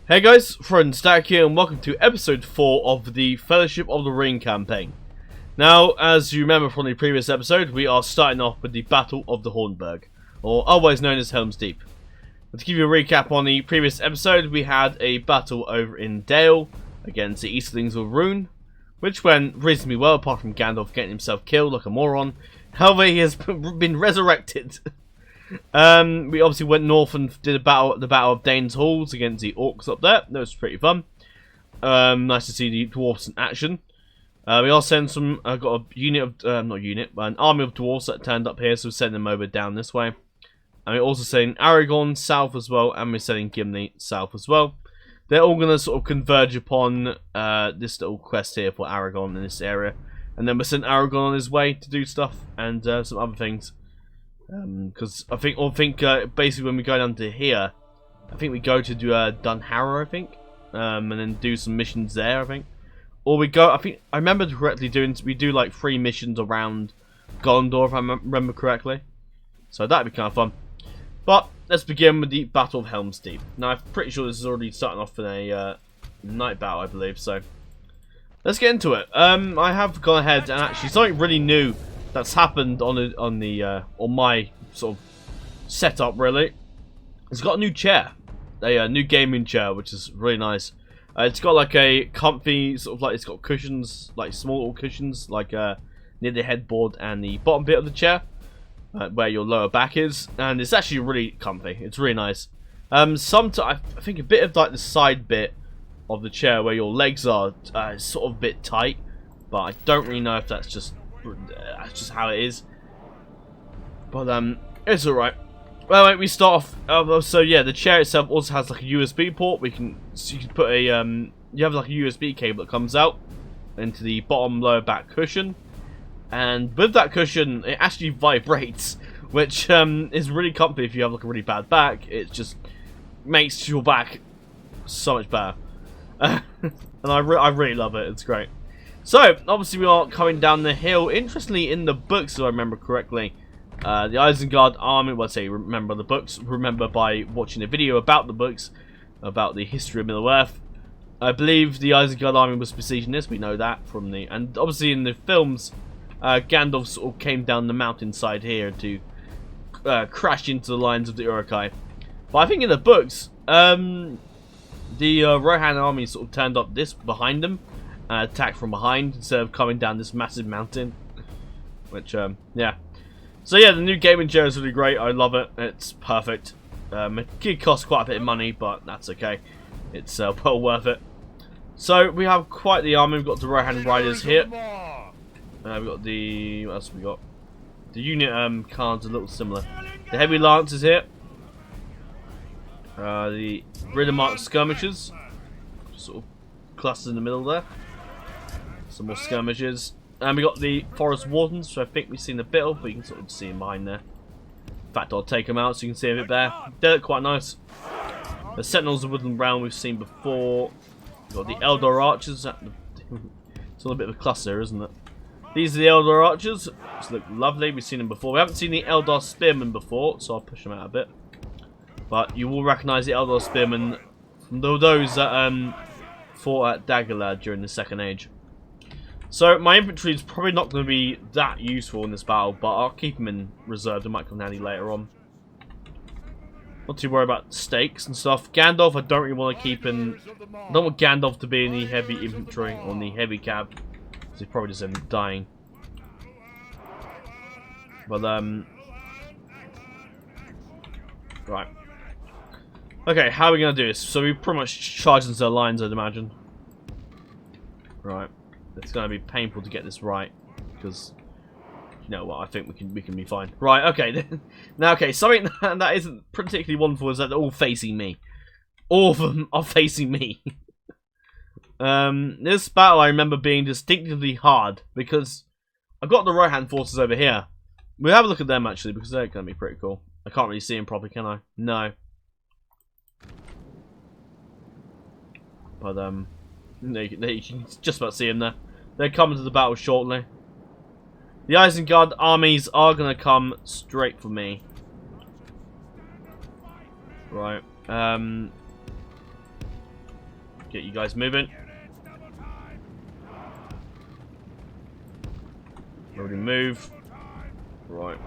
Hey guys, Friend Stack here, and welcome to episode 4 of the Fellowship of the Ring campaign. Now, as you remember from the previous episode, we are starting off with the Battle of the Hornburg, or otherwise known as Helms Deep. But to give you a recap on the previous episode, we had a battle over in Dale against the Easterlings of Rune, which went reasonably well apart from Gandalf getting himself killed like a moron. However, he has been resurrected. We obviously went north and did the battle of Dane's Halls against the orcs up there. That was pretty fun. Nice to see the dwarves in action. We also sent some. Got a unit of an army of dwarves that turned up here, so we sent them over down this way. And we're also sending Aragorn south as well, and we're sending Gimli south as well. They're all going to sort of converge upon this little quest here for Aragorn in this area, and then we'll send Aragorn on his way to do stuff and some other things. Because I think basically when we go down to here, I think we go to do Dunharrow, I think, and then do some missions there, I think. Or we go, I remember correctly we do like 3 missions around Gondor, if I remember correctly. So that'd be kind of fun. But let's begin with the Battle of Helm's Deep. Now I'm pretty sure this is already starting off in a night battle, I believe. So let's get into it. I have gone ahead and actually something really new that's happened on my sort of setup. Really, it's got a new chair, a new gaming chair, which is really nice. It's got like a comfy sort of, like, it's got cushions, like small little cushions, like near the headboard and the bottom bit of the chair, where your lower back is, and it's actually really comfy. It's really nice. I think a bit of like the side bit of the chair where your legs are is sort of a bit tight, but I don't really know if that's just how it is. But it's alright. Well, we start off. So yeah, the chair itself also has like a USB port. You can put a you have like a USB cable that comes out into the bottom lower back cushion, and with that cushion it actually vibrates, which is really comfy if you have like a really bad back. It just makes your back so much better, and I really love it. It's great. So, obviously we are coming down the hill. Interestingly, in the books, if I remember correctly, the Isengard army, well, I say remember the books, remember by watching a video about the books, about the history of Middle-earth. I believe the Isengard army was besieging this, we know that from the, and obviously in the films, Gandalf sort of came down the mountainside here to crash into the lines of the Uruk-hai. But I think in the books, the Rohan army sort of turned up this behind them, attack from behind instead of coming down this massive mountain, which yeah. So yeah, the new gaming chair is really great. I love it. It's perfect. It did cost quite a bit of money, but that's okay. It's well worth it. So we have quite the army. We've got the Rohan riders here. We've got the, what else have we got? The unit cards are a little similar. The heavy lancers here. The Riddermark skirmishers, sort of clustered in the middle there. Some more skirmishes. And we got the Forest Wardens, so I think we've seen a bit of, but you can sort of see them behind there. In fact, I'll take them out so you can see a bit there. They look quite nice. The Sentinels of Woodland Realm we've seen before. We've got the Eldar Archers. It's all a bit of a cluster, isn't it? These are the Eldar Archers. These look lovely. We've seen them before. We haven't seen the Eldar Spearmen before, so I'll push them out a bit. But you will recognise the Eldar Spearmen from those that fought at Dagorlad during the Second Age. So my infantry is probably not going to be that useful in this battle, but I'll keep them in reserve. They might come handy later on. Not too worried about stakes and stuff. Gandalf, I don't really want to keep in. I don't want Gandalf to be in the heavy infantry or in the heavy cab, because he probably just end up dying. But right. Okay, how are we going to do this? So we pretty much charge into the lines, I'd imagine. Right. It's going to be painful to get this right, because, you know what, I think we can be fine. Right, okay. Now, okay, something that isn't particularly wonderful is that they're all facing me. All of them are facing me. This battle I remember being distinctively hard, because I've got the Rohan forces over here. We'll have a look at them, actually, because they're going to be pretty cool. I can't really see them properly, can I? No. But, you can just about see them there. They're coming to the battle shortly. The Isengard armies are going to come straight for me. Right. Get you guys moving. Already move. Right.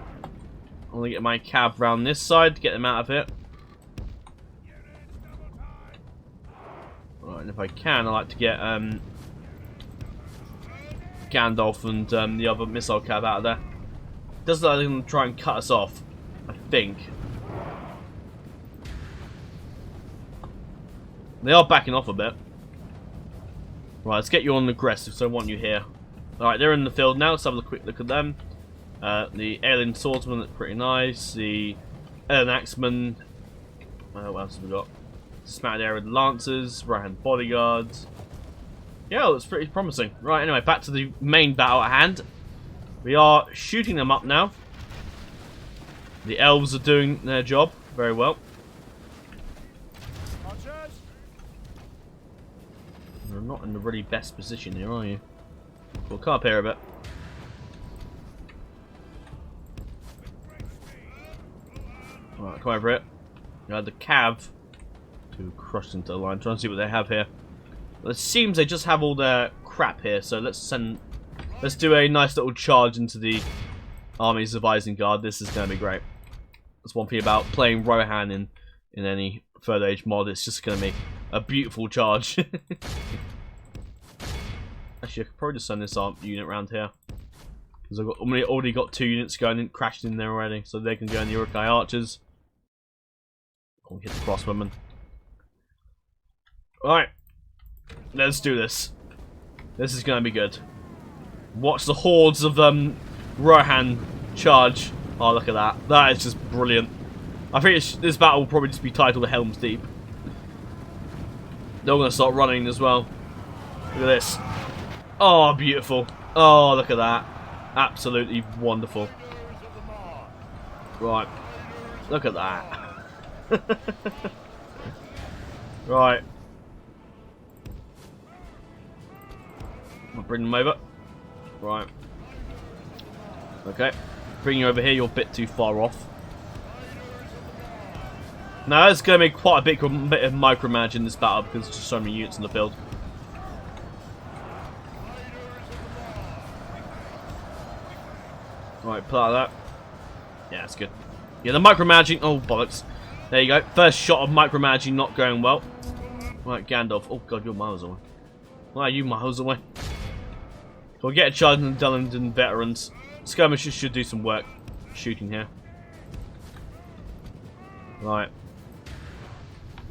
I'm gonna get my cab round this side to get them out of here. Right, and if I can, I like to get Gandalf and the other missile cab out of there. Does look like they're gonna try and cut us off, I think. They are backing off a bit. Right, let's get you on aggressive, so I want you here. Alright, they're in the field now, let's have a quick look at them. The alien swordsman, that's pretty nice. The alien axeman. What else have we got? Smacked there with lancers, right hand bodyguards. Yeah, that's pretty promising. Right, anyway, back to the main battle at hand. We are shooting them up now. The elves are doing their job very well. You're not in the really best position here, are you? We'll come up here a bit. Alright, come over it. You had the cav to crush into the line. Trying to see what they have here. Well, it seems they just have all their crap here, so let's do a nice little charge into the armies of Isengard. This is going to be great. That's one thing about playing Rohan in any Third Age mod. It's just going to be a beautiful charge. Actually, I could probably just send this unit around here. Because I've already got 2 units going and crashed in there already. So they can go in the Urukai archers. Or hit the crossbowmen. Alright. Let's do this. This is going to be good. Watch the hordes of Rohan charge. Oh, look at that. That is just brilliant. I think this battle will probably just be titled Helms Deep. They're going to start running as well. Look at this. Oh, beautiful. Oh, look at that. Absolutely wonderful. Right. Look at that. Right. I'll bring them over. Right. Okay. Bring you over here. You're a bit too far off. Now, there's going to be quite a bit of micromanaging in this battle because there's just so many units in the field. Right, pull out of that. Yeah, that's good. Yeah, the micromanaging. Oh, bollocks. There you go. First shot of micromanaging not going well. Right, Gandalf. Oh, God, you're miles away. Why are you miles away? We'll get a charge on the Dullington veterans. Skirmishers should do some work shooting here. Right.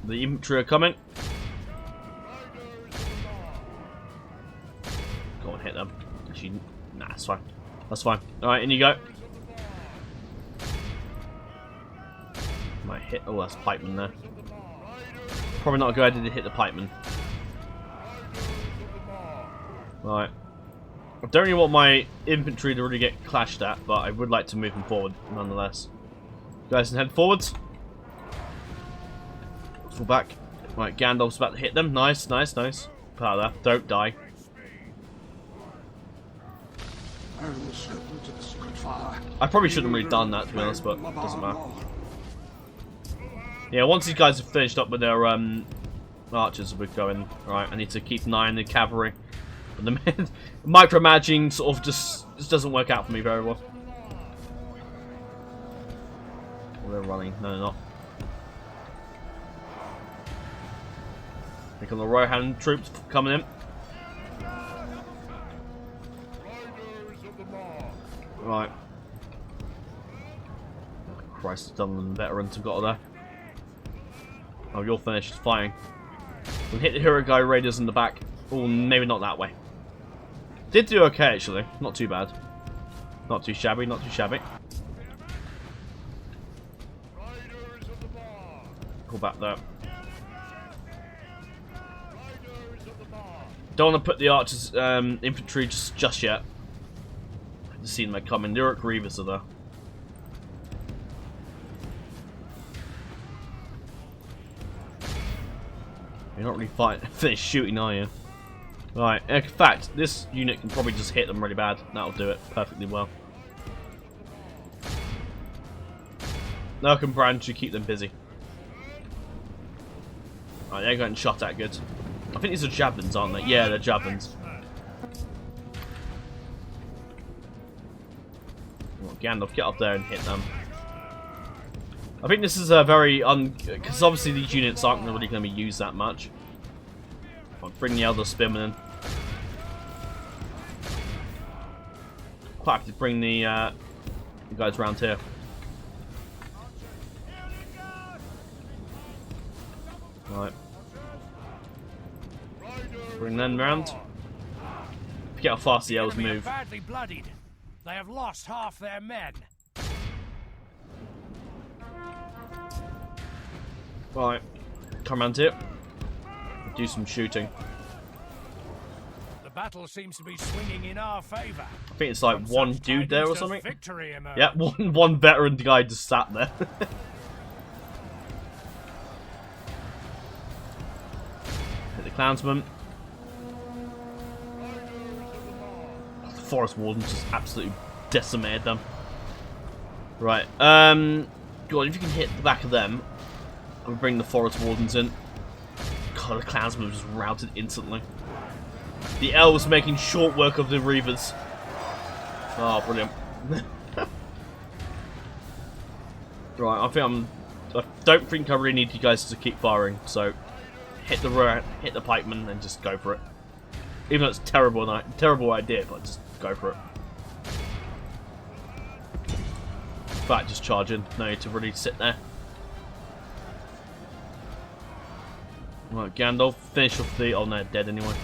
The infantry are coming. Go on, hit them. Actually, nah, that's fine. That's fine. Alright, in you go. Might hit. Oh, that's pikeman there. Probably not a good idea to hit the pikeman. Right. I don't really want my infantry to really get clashed at, but I would like to move them forward nonetheless. You guys can head forwards. Fall back. Right, Gandalf's about to hit them. Nice, nice, nice. Put out that. Don't die. I probably shouldn't have really done that, to be honest, but it doesn't matter. Yeah, once these guys have finished up with their archers, we're going. Right, I need to keep an eye on the cavalry. But the micromanaging sort of just doesn't work out for me very well. Oh, they're running. No, they're not. Think on the Rohan troops coming in. Right. Oh, Christ, Dublin veterans have got there. Oh, you're finished fighting. We'll hit the Urukai raiders in the back. Oh, maybe not that way. Did do okay, actually. Not too bad. Not too shabby, not too shabby. Pull back there. Don't want to put the archers, infantry just yet. I've seen them coming. The Uruk Reavers are there. You're not really finished shooting, are you? Right, in fact, this unit can probably just hit them really bad. That'll do it perfectly well. Nark and Bran should keep them busy. Right, they're getting shot at good. I think these are javelins, aren't they? Yeah, they're javelins. Well, Gandalf, get up there and hit them. I think this is a very because obviously these units aren't really going to be used that much. I'll bring the Elder Spearmen in. Quite happy to bring the guys around here. Right. Bring them round. Forget how fast the elves move. Badly bloodied. They have lost half their men. Right. Come round here. Do some shooting. The battle seems to be swinging in our favor. I think it's like one dude there or something. Victory emerged. Yeah, one veteran guy just sat there. Hit the clansman. The forest wardens just absolutely decimated them. Right, go on, if you can hit the back of them, I'll bring the forest wardens in. God, the clansman was just routed instantly. The elves making short work of the reavers. Oh, brilliant. Right, I don't think I really need you guys to keep firing, so hit the pikeman and just go for it. Even though it's a terrible idea, but just go for it. In fact, just charge in. No need to really sit there. Right, Gandalf, finish off the... Oh no, they're dead anyway.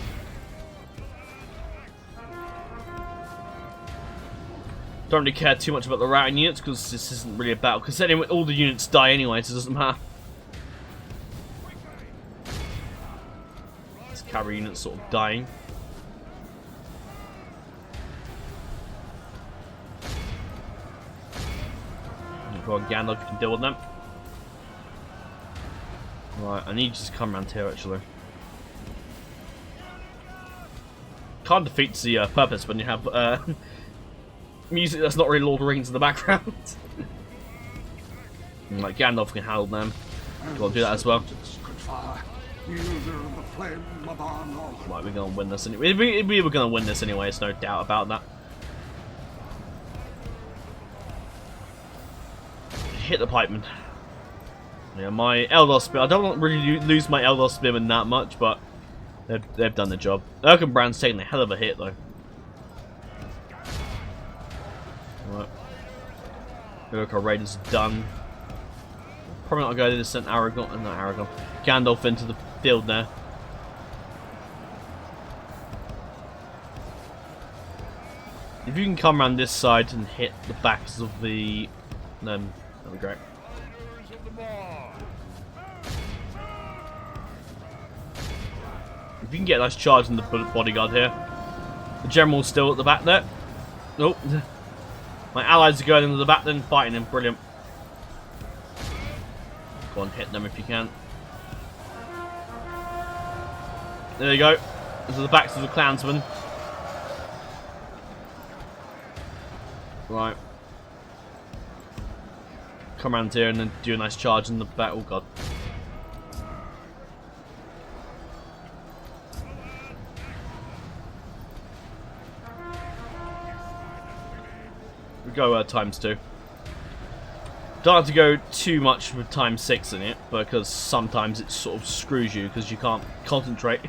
Don't really care too much about the routing units because this isn't really a battle. Because anyway, all the units die anyway, so it doesn't matter. This cavalry unit's sort of dying. Go on, Gandalf, you can deal with them. Right, I need you to come around here actually. Can't defeat the purpose when you have music that's not really Lord of the Rings in the background. Like Gandalf can handle them. Go on, do that as well. Right, we're gonna win this anyway. We were gonna win this anyway, there's no doubt about that. Hit the pikeman. Yeah, my Eldar Spear. I don't really lose my Eldar Spearmen that much, but they've done the job. Erkenbrand's taking a hell of a hit though. Right. Uruk Raiders done. Probably not going to send Aragorn, not Aragorn, Gandalf into the field there. If you can come around this side and hit the backs of the, then that'd be great. If you can get a nice charge in the bodyguard here. The general's still at the back there. Nope. My allies are going into the back then, fighting him. Brilliant. Go on, hit them if you can. There you go. Those are the backs of the clansmen. Right. Come around here and then do a nice charge in the back. Oh god. We go ×2. Don't have to go too much with ×6 in it, because sometimes it sort of screws you because you can't concentrate.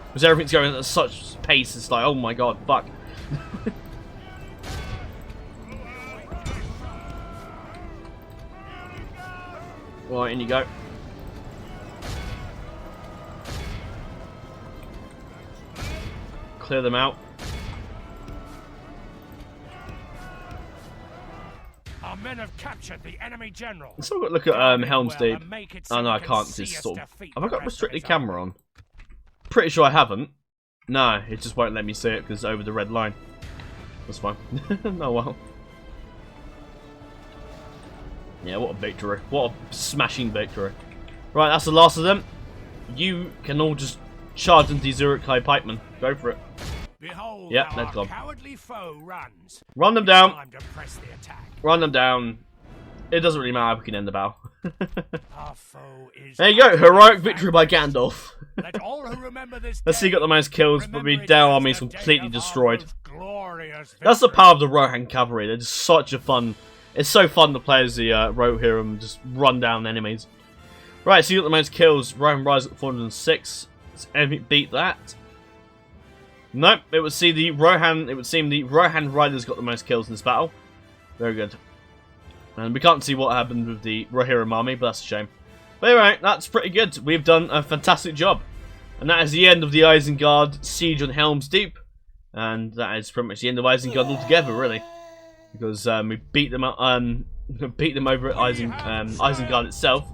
Because everything's going at such pace, it's like, oh my god, fuck. Right, in you go. Clear them out. Our men have captured the enemy general. Let's have a look at Helms Deep. Oh no, I can't. Just sort of. Have I got restricted camera on? Pretty sure I haven't. No, it just won't let me see it because it's over the red line. That's fine. Oh well. Yeah, what a victory. What a smashing victory. Right, that's the last of them. You can all just charge into these Uruk-hai pikemen. Go for it. Behold, yep, they're gone. Cowardly foe runs. Run them down. Time to press the attack. Run them down. It doesn't really matter if we can end the battle. Our foe is There you go, heroic victory by Gandalf. Let all who remember this Let's see, day got the most kills, but the Dale army is completely destroyed. Glorious That's the victory. power of the Rohan cavalry. They're just such a fun. It's so fun to play as the Rohirrim and just run down enemies. Right, so you got the most kills. Rohan Rise at 406. Does anything beat that? Nope. It would seem the Rohan Riders got the most kills in this battle. Very good. And we can't see what happened with the Rohirrim army, but that's a shame. But anyway, that's pretty good. We've done a fantastic job. And that is the end of the Isengard siege on Helm's Deep. And that is pretty much the end of Isengard altogether, really. Because we beat them up, beat them over at Isengard itself.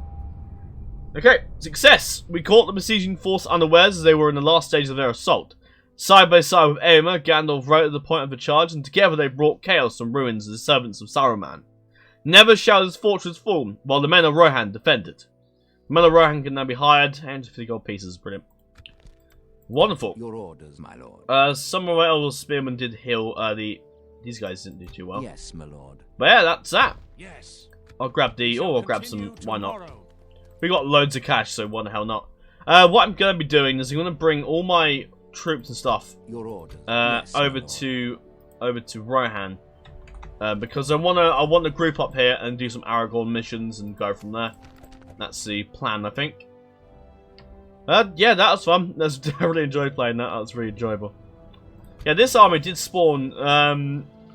Okay, success! We caught the besieging force unawares as they were in the last stage of their assault. Side by side with Éomer, Gandalf rode at the point of the charge, and together they brought chaos and ruins to the servants of Saruman. Never shall his fortress fall, while the men of Rohan defend it. The men of Rohan can now be hired, and 50 gold pieces, brilliant. Wonderful. Your orders, my lord. Some of our elder spearmen did heal these guys didn't do too well. Yes, my lord. But yeah, that's that. Yes. I'll grab We the shall I'll grab some continue why not? tomorrow. We got loads of cash, so why the hell not? What I'm gonna be doing is I'm gonna bring all my troops and stuff Your orders. Yes, my over lord. to Rohan. Because I want to group up here and do some Aragorn missions and go from there. That's the plan, I think. Yeah, that was fun. I really enjoyed playing that. That was really enjoyable. Yeah, this army did spawn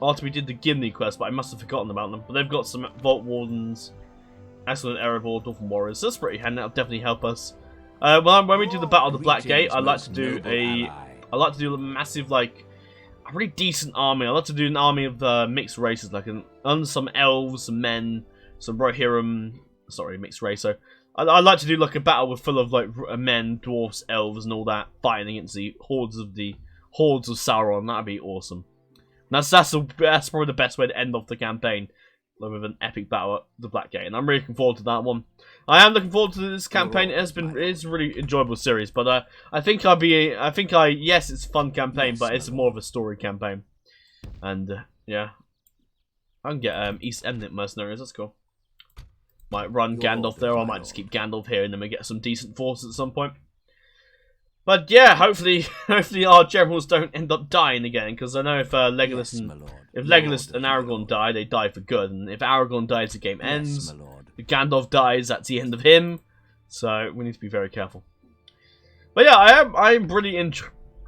after we did the Gimli quest, but I must have forgotten about them. But they've got some Vault Wardens, excellent Erebor, Dolphin Warriors. So that's pretty handy. That'll definitely help us. When we do the Battle of the Black Gate, I like to do a massive, like, a really decent army. I like to do an army of mixed races, like some elves, some men, some Rohirrim. Sorry, mixed race. So I like to do like a battle with full of like men, dwarfs, elves, and all that fighting against the hordes of Sauron. That'd be awesome. That's probably the best way to end off the campaign, like with an epic battle at the Black Gate. And I'm really looking forward to that one. I am looking forward to this campaign. It's a really enjoyable series, but yes, it's a fun campaign, but it's more of a story campaign. And yeah, I can get East Endit mercenaries. That's cool. Might run Gandalf there, or I might just keep Gandalf here, and then we get some decent forces at some point. But yeah, hopefully our generals don't end up dying again, because I know if Legolas and Aragorn die, they die for good, and if Aragorn dies, the game ends. If Gandalf dies, that's the end of him. So we need to be very careful. But yeah, I really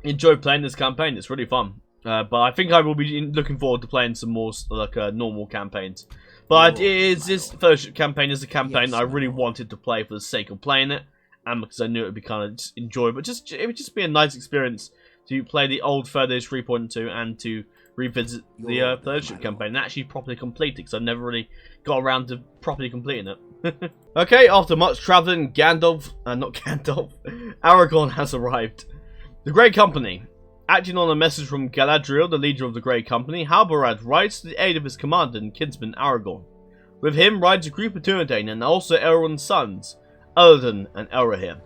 enjoy playing this campaign. It's really fun. But I think I will be looking forward to playing some more like normal campaigns. But this Fellowship campaign is a campaign I really wanted to play for the sake of playing it, and because I knew it would be kind of enjoyable. It would just be a nice experience to play the old Third Age 3.2 and to revisit the Fellowship campaign and actually properly complete it, because I never really got around to properly completing it. Okay, after much travelling, Aragorn has arrived. The Grey Company. Acting on a message from Galadriel, the leader of the Grey Company, Halbarad rides to the aid of his commander and kinsman Aragorn. With him rides a group of Dunedain and also Elrond's sons, Elladan and Elrohir.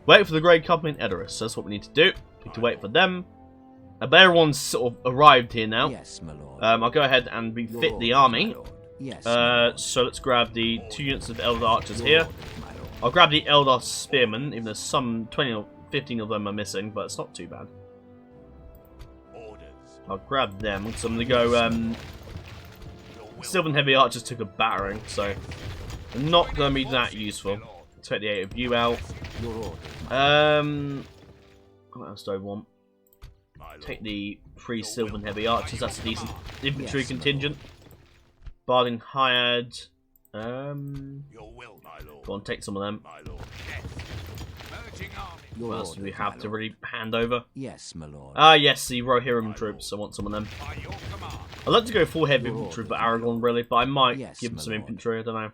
Wait for the Grey Company in Edoras. That's what we need to do. We need to wait for them. But everyone's sort of arrived here now. Yes, my lord. I'll go ahead and refit the army. Yes, So let's grab the 2 units of Eldar archers here. I'll grab the Eldar spearmen, even though some 20 or 15 of them are missing, but it's not too bad. I'll grab them, because I'm going to go, Sylvan Heavy Archers took a battering, so they're not going to be that useful. Take the 8 of you out. What else do I want? Take the 3 Sylvan Heavy Archers, that's a decent infantry contingent. Barding hired. Go on, take some of them. What else do we have to really hand over? Yes, my lord. Yes, the Rohirrim troops. I want some of them. I'd like to go full heavy infantry for Aragorn, really, but I might give him some infantry. I don't know.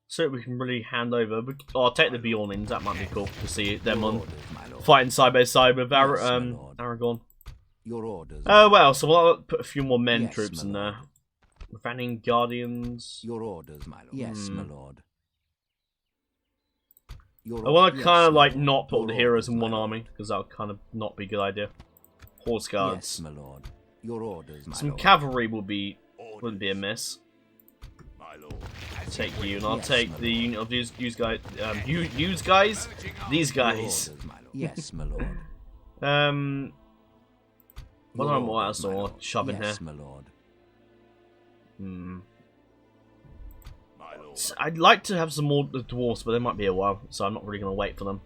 So we can really hand over. I'll take the Bjornings. That might be cool to see them on fighting side by side with Aragorn. What else? So I'll put a few more men troops in there. Vanning Guardians. Your orders, my lord. Yes, my lord. I want to kind of like not put all the heroes in one army, because that would kind of not be a good idea. Horse guards. Yes, my lord. Your orders, my Some lord. cavalry wouldn't be amiss. Take you, and I'll take the unit of these guys. These guys. Yes, my lord. I don't know what else I'll shove in here. Yes, my lord. I'd like to have some more dwarfs, but they might be a while, so I'm not really going to wait for them.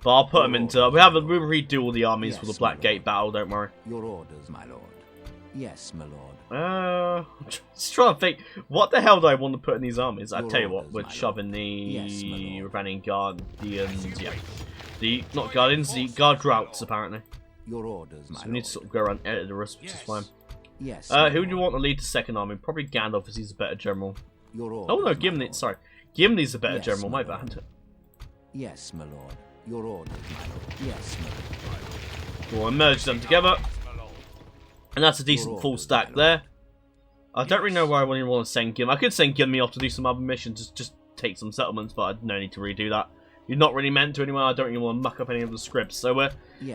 But I'll put them into. We'll redo all the armies for the Black Gate battle. Don't worry. Your orders, my lord. Yes, my lord. I'm just trying to think. What the hell do I want to put in these armies? I tell you what, we're shoving the Ravanian Guardians. Yeah, not Guardians, the Guard Droughts apparently. Your orders, my so we need to sort of go around Edoras, which is fine. Yes. Who do you want to lead the second army? Probably Gandalf, as he's a better general. Your orders, oh no, Gimli. Sorry, Gimli's a better general. My bad. Yes, my lord. Your orders, my lord. Yes, my lord. We'll merge them together. And that's a decent full stack there. I don't really know where I want to send Gimli. I could send Gimli off to do some other missions, just take some settlements, but I'd no need to redo that. You're not really meant to anyway. I don't really want to muck up any of the scripts. So we'll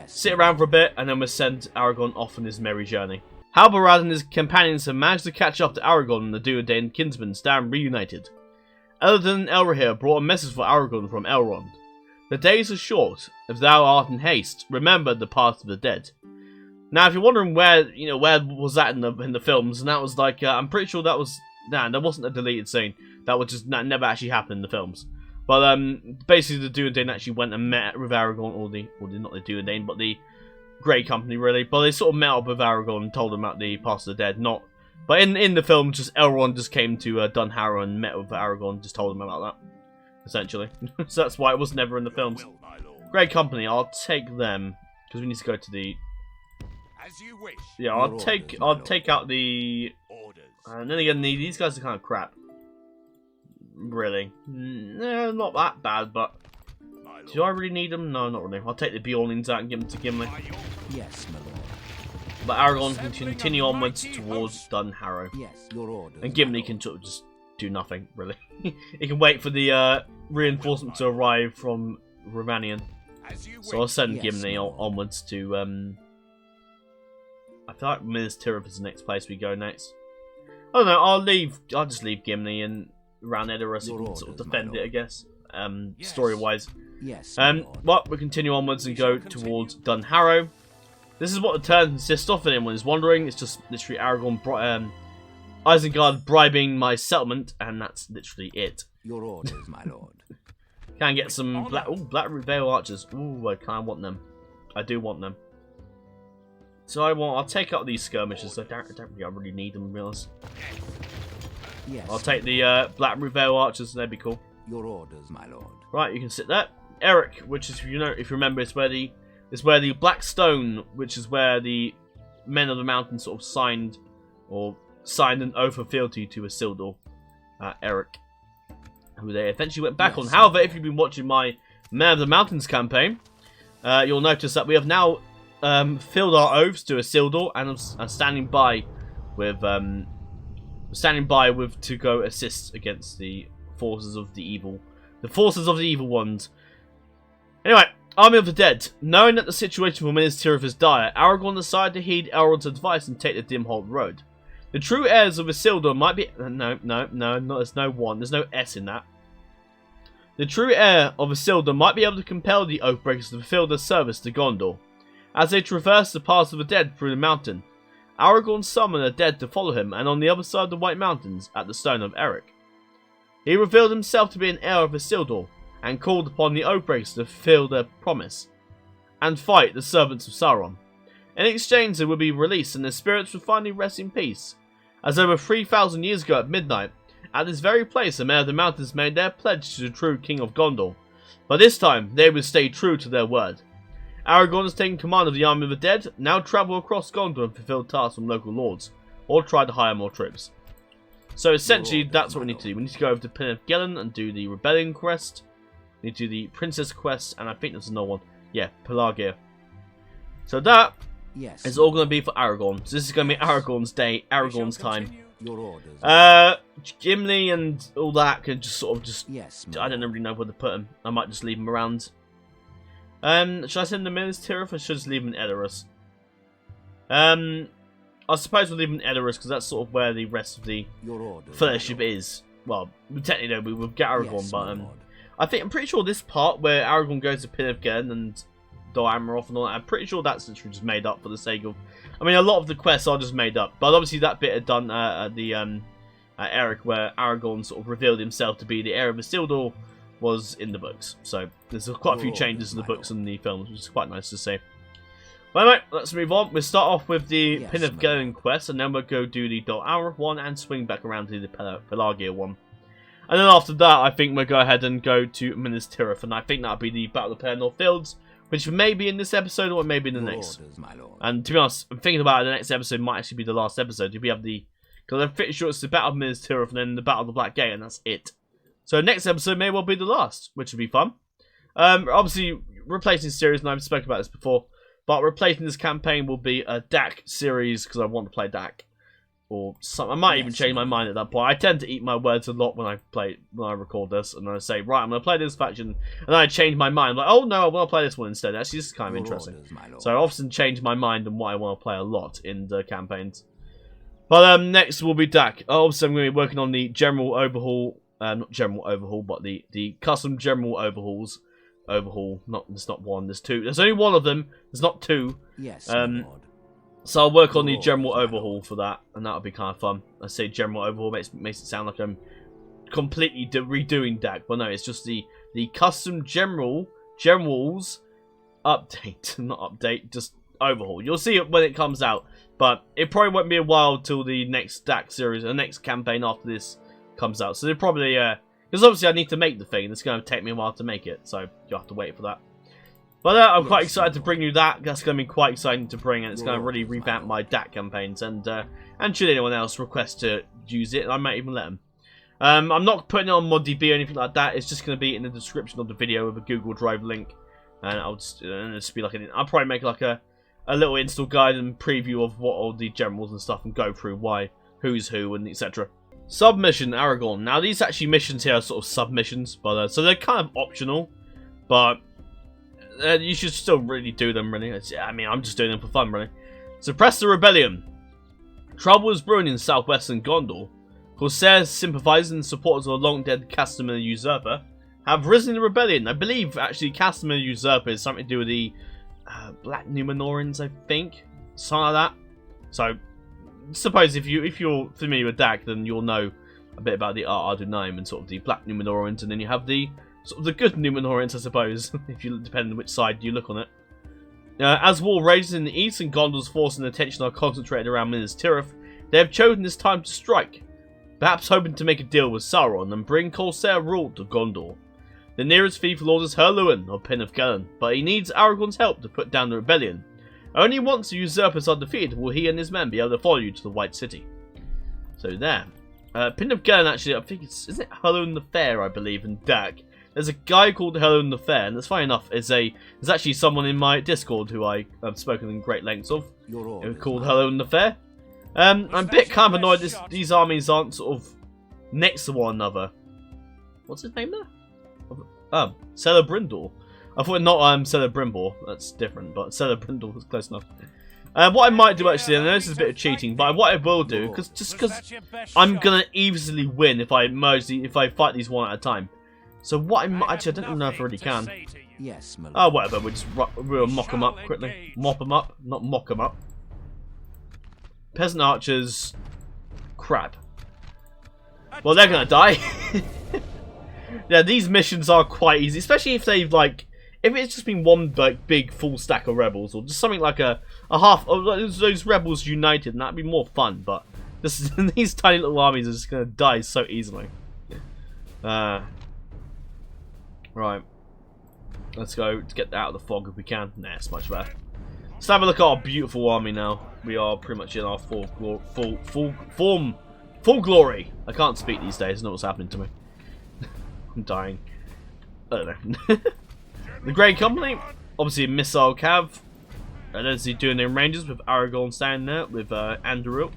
sit around for a bit, and then we'll send Aragorn off on his merry journey. Halbarad and his companions have managed to catch up to Aragorn and the Duodain kinsmen stand reunited. Elladan and Elrohir brought a message for Aragorn from Elrond. The days are short. If thou art in haste, remember the path of the dead. Now, if you're wondering where was that in the films, and that was like, I'm pretty sure that was, there wasn't a deleted scene. That was just, that never actually happened in the films. But, basically the Duodain actually went and met with Aragorn, not the Duodain, but the Grey Company, really. But they sort of met up with Aragorn and told him about the Path of the Dead, but in the film, just Elrond just came to Dunharrow and met with Aragorn, just told him about that, essentially. So that's why it was never in the films. Grey Company, I'll take them, because we need to go to the... As you wish. Yeah, I'll take out the orders. And then again, these guys are kind of crap. Really, not that bad, but do I really need them? No, not really. I'll take the Bjornings out and give them to Gimli. Yes, my lord. But Aragorn can continue onwards towards Dunharrow. Yes, your orders. And Gimli can sort of just do nothing, really. He can wait for the reinforcement to arrive from Romanian. So I'll send Gimli onwards to I feel like Minas Tirith is the next place we go next. I don't know, I'll just leave Gimli and around Edoras and sort of defend it, I guess. Story-wise. Yes. But we continue onwards and go towards Dunharrow. This is what the turn consists of, if anyone is wondering. It's just literally Aragorn, Isengard bribing my settlement, and that's literally it. Your orders, my lord. Can I get some Blackroot Vale Archers? Ooh, I kind of want them. I do want them. So I'll take out these skirmishers. I really need them, to be honest. Yes. I'll take the Blackroot Vale Archers. They'd be cool. Your orders, my lord. Right, you can sit there. Eric, which is, if you remember, it's where the Black Stone, which is where the Men of the Mountain sort of signed an oath of fealty to Isildur. Eric, who they eventually went back on. However, if you've been watching my Men of the Mountains campaign, you'll notice that we have now filled our oaths to Isildur, and I'm standing by with to go assist against the forces of the evil ones. Anyway, Army of the Dead. Knowing that the situation for Minas Tirith is dire, Aragorn decided to heed Elrond's advice and take the Dimholt Road. The true heirs of Isildur might be... No, there's no one. There's no S in that. The true heir of Isildur might be able to compel the Oathbreakers to fulfill their service to Gondor. As they traverse the paths of the dead through the mountain, Aragorn summoned the dead to follow him, and on the other side of the White Mountains, at the Stone of Eric, he revealed himself to be an heir of Isildur, and called upon the Oathbreakers to fulfill their promise, and fight the servants of Sauron. In exchange, they would be released, and their spirits would finally rest in peace. As over 3,000 years ago at midnight, at this very place the Men of the Mountains made their pledge to the true King of Gondor. But this time, they would stay true to their word. Aragorn has taken command of the Army of the Dead, now travel across Gondor and fulfill tasks from local lords, or try to hire more troops. So essentially, that's what we need to do. We need to go over to Pen of Gelen and do the Rebellion quest. We need to do the Princess quest, and I think there's another one. Yeah, Pelagia. So that is all going to be for Aragorn. So this is going to be Aragorn's day, Aragorn's time. Your orders. Gimli and all that can just sort of I don't really know where to put him. I might just leave him around. Should I send them in as Tirith, or should I just leave them in Edoras? I suppose we'll leave them in Edoras because that's sort of where the rest of the Fellowship is. well, technically no, we with Aragorn, Yes, but my lord. I'm pretty sure this part where Aragorn goes to Pin of Glen and Dol Amroth and all that, I'm pretty sure that's literally just made up for the sake of. I mean, a lot of the quests are just made up, but obviously that bit had done at the Eric, where Aragorn sort of revealed himself to be the heir of Isildur, was in the books. So there's quite a few changes to the books and the films, which is quite nice to see. Well, mate, let's move on. We'll start off with the Yes, Pin of my Glen quest, and then we'll go do the Dol Amroth one and swing back around to the Pelagia one. And then after that, I think we'll go ahead and go to Minas Tirith, and I think that'll be the Battle of the Pelennor Fields, which may be in this episode or maybe in the Your next. orders, my lord. And to be honest, I'm thinking about it, the next episode might actually be the last episode. If we have the, because I'm pretty sure it's the Battle of Minas Tirith and then the Battle of the Black Gate, and that's it. So next episode may well be the last, which would be fun. Obviously, replacing series, and I've spoken about this before, but replacing this campaign will be a DAC series because I want to play DAC. Or something. I might even change my mind at that point. I tend to eat my words a lot when I record this, and I say, right, I'm going to play this faction, and then I change my mind. I'm like, oh no, I want to play this one instead. Actually, this is kind of Your interesting. orders, my lord. So I often change my mind on what I want to play a lot in the campaigns. But next will be DAC. Obviously, I'm going to be working on the general overhaul, not general overhaul, but the custom general overhauls. Overhaul, there's not one, there's two. There's only one of them, there's not two. Yes, my lord. So I'll work on the general overhaul for that, and that'll be kind of fun. I say general overhaul makes it sound like I'm completely redoing DAC, but no, it's just the custom generals update, not update, just overhaul. You'll see it when it comes out, but it probably won't be a while till the next DAC series, the next campaign after this comes out. So they're probably because obviously I need to make the thing. It's going to take me a while to make it, so you have to wait for that. But I'm quite excited to bring you that. That's going to be quite exciting to bring, and it's going to really revamp my DAC campaigns. And should anyone else request to use it, I might even let them. I'm not putting it on ModDB or anything like that. It's just going to be in the description of the video with a Google Drive link, and I'll just be like I'll probably make like a little install guide and preview of what all the generals and stuff, and go through why, who's who, and etc. Submission Aragorn. Now these actually missions here are sort of submissions, but so they're kind of optional, but. You should still really do them, really. I mean, I'm just doing them for fun, really. Suppress the rebellion. Trouble is brewing in southwestern Gondor. Corsairs, sympathizers, and supporters of a long-dead Castamir usurper have risen in the rebellion. I believe, actually, Castamir usurper is something to do with the Black Numenorians, I think. Something like that. So, suppose if you're familiar with DAC, then you'll know a bit about the Ardunaim and sort of the Black Numenorians, and then you have the sort of the good Numenorians, I suppose, if you depend on which side you look on it. As war rages in the east and Gondor's force and attention are concentrated around Minas Tirith, they have chosen this time to strike, perhaps hoping to make a deal with Sauron and bring Corsair rule to Gondor. The nearest Thief Lord is Herluin of Pin of Glen, but he needs Aragorn's help to put down the rebellion. Only once the usurpers are defeated will he and his men be able to follow you to the White City. So there. Pin of Glen, actually, I think is it Herluin the Fair, I believe, in DAC. There's a guy called Helms the Fair, and that's funny enough, there's actually someone in my Discord who I have spoken in great lengths of, called Helms the Fair. I'm a bit kind of annoyed these armies aren't sort of next to one another. What's his name there? Celebrimbor. I thought not Celebrimbor, that's different, but Celebrimbor was close enough. What I might do actually, I know this is a bit of cheating, but what I will do, because I'm gonna easily win if I fight these one at a time. So what actually, I don't even know if I really can. Yes, my lord. Oh, whatever. We'll mock them up quickly. Mop them up, not mock them up. Peasant archers, crap. Well, they're gonna die. Yeah, these missions are quite easy, especially if they've if it's just been one big full stack of rebels, or just something like a half of those rebels united, and that'd be more fun. But these tiny little armies are just gonna die so easily. Right, let's go to get out of the fog if we can. Nah, it's much better. Let's have a look at our beautiful army now. We are pretty much in our full glory. I can't speak these days. I know what's happening to me. I'm dying. I don't know. The Grey Company, obviously a missile cav. There's the doing their ranges with Aragorn standing there with Anduril.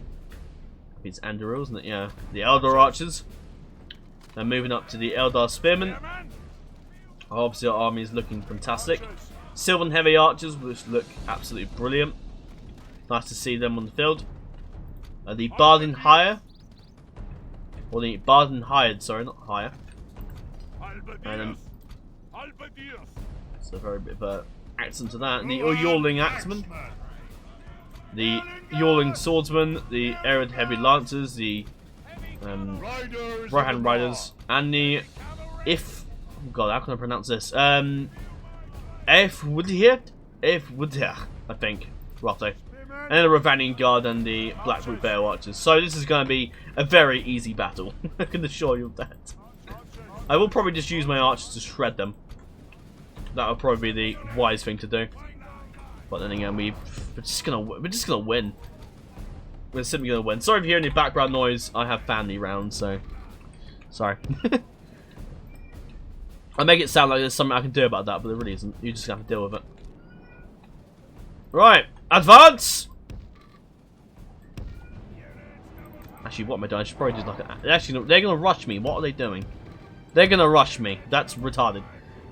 It's Anduril, isn't it? Yeah. The Eldar archers. They're moving up to the Eldar spearmen. Obviously our army is looking fantastic. Sylvan heavy archers, which look absolutely brilliant. Nice to see them on the field. The Bardin Heir. Or the Barden hired, sorry, not hire. And it's a very bit of a accent to that. The Yawling Axeman, the Yawling Swordsman, the Arid Heavy Lancers, the right-hand Riders, and the oh god, how can I pronounce this? If I think, roughly. And then the Ravanian Guard and the Blackroot Bale Archers. So this is going to be a very easy battle. I can assure you of that. I will probably just use my archers to shred them. That would probably be the wise thing to do. But then again, we're just gonna win. We're simply gonna win. Sorry if you hear any background noise. I have family round, so sorry. I make it sound like there's something I can do about that, but there really isn't. You just have to deal with it. Right, advance. Actually, what am I doing? I should probably just like actually, no, they're gonna rush me. What are they doing? They're gonna rush me. That's retarded.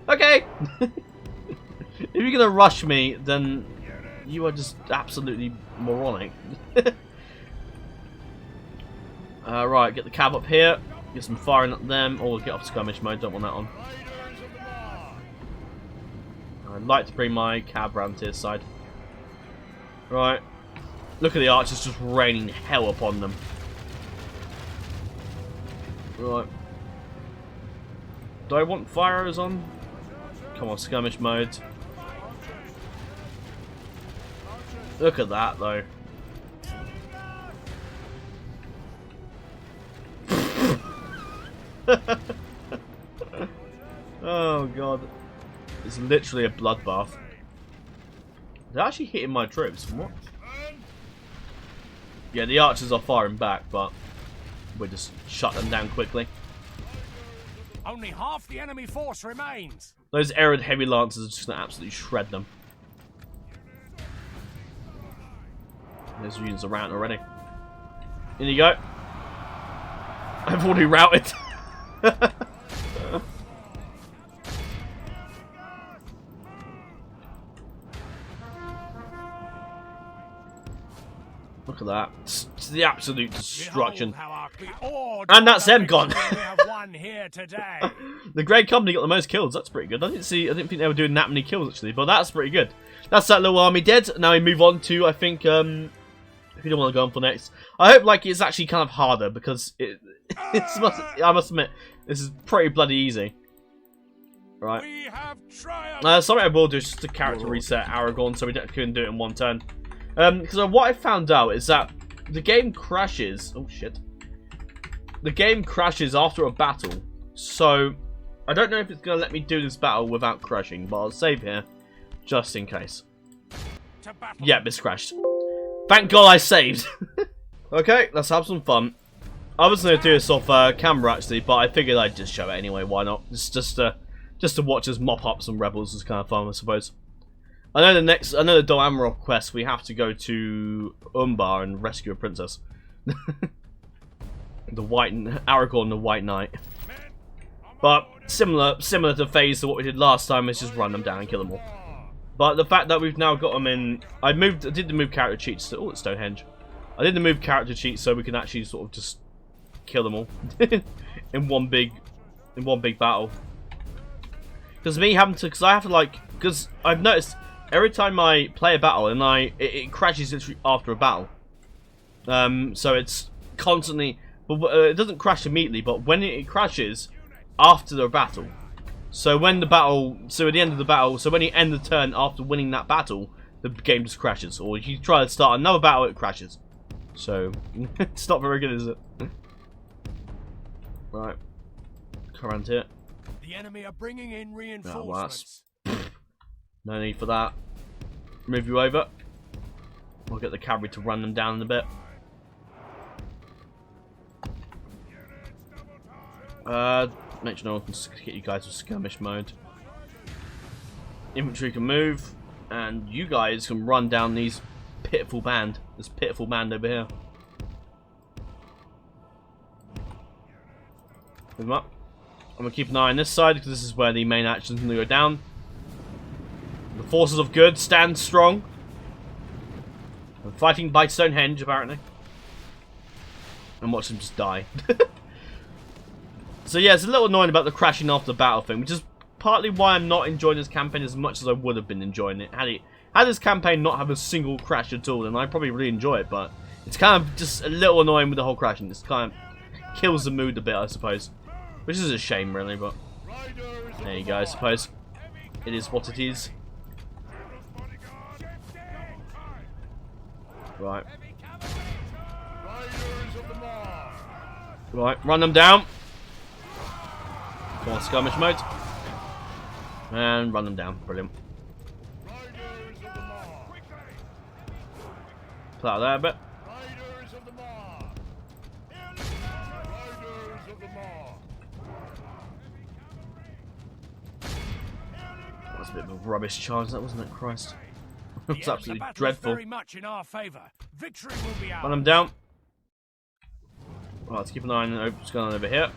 Okay. If you're gonna rush me, then you are just absolutely moronic. Right, get the cab up here. Get some firing at them, or get off skirmish mode. Don't want that on. I'd like to bring my cab round to his side. Right. Look at the archers just raining hell upon them. Right. Do I want fire arrows on? Come on, skirmish mode. Look at that, though. Oh god. It's literally a bloodbath. They're actually hitting my troops. What? Yeah, the archers are firing back, but we just shut them down quickly. Only half the enemy force remains. Those Arid Heavy Lancers are just going to absolutely shred them. There's units around already. In you go. I've already routed. Look at that. It's the absolute destruction. And that's them gone. The Grey Company got the most kills. That's pretty good. I didn't think they were doing that many kills actually, but that's pretty good. That's that little army dead. Now we move on to, I think, who do you want to go on for next? I hope like it's actually kind of harder because I must admit this is pretty bloody easy. Right. Something I will do is just a character reset Aragorn, so we couldn't do it in one turn. Because what I found out is that the game crashes. Oh shit! The game crashes after a battle, so I don't know if it's gonna let me do this battle without crashing. But I'll save here, just in case. Yep, it's crashed. Thank God I saved. Okay, let's have some fun. I was gonna do this off camera actually, but I figured I'd just show it anyway. Why not? It's just to watch us mop up some rebels is kind of fun, I suppose. I know the Dol Amroth quest, we have to go to Umbar and rescue a princess. Aragorn the White Knight. But similar to phase to what we did last time is just run them down and kill them all. But the fact that we've now got them in, I did the move character cheats to, oh, it's Stonehenge. I did the move character cheats so we can actually sort of just kill them all in one big battle. Because I have to like, because I've noticed. Every time I play a battle, and it crashes literally after a battle. So it's constantly, but it doesn't crash immediately. But when it crashes after the battle, so when the battle, so at the end of the battle, so when you end the turn after winning that battle, the game just crashes. Or if you try to start another battle, it crashes. So it's not very good, is it? Right, come around here. The enemy are bringing in reinforcements. No need for that. Move you over. We'll get the cavalry to run them down in a bit. Make sure no one can get you guys with skirmish mode. Infantry can move, and you guys can run down these pitiful band. This pitiful band over here. Move them up. I'm gonna keep an eye on this side because this is where the main action is gonna go down. The forces of good stand strong. I'm fighting by Stonehenge, apparently. And watch them just die. So yeah, it's a little annoying about the crashing after the battle thing, which is partly why I'm not enjoying this campaign as much as I would have been enjoying it. Had this campaign not have a single crash at all, then I'd probably really enjoy it, but it's kind of just a little annoying with the whole crashing. It's kind of kills the mood a bit, I suppose. Which is a shame, really, but there you go, I suppose. It is what it is. Right. Right, run them down. Come on, skirmish mode. And run them down. Brilliant. Pull out there a bit. That was a bit of a rubbish charge, that wasn't it? Christ. It was absolutely dreadful. Very much in our favor. Victory will be ours. Run them down. Right, let's keep an eye on what's going on over here.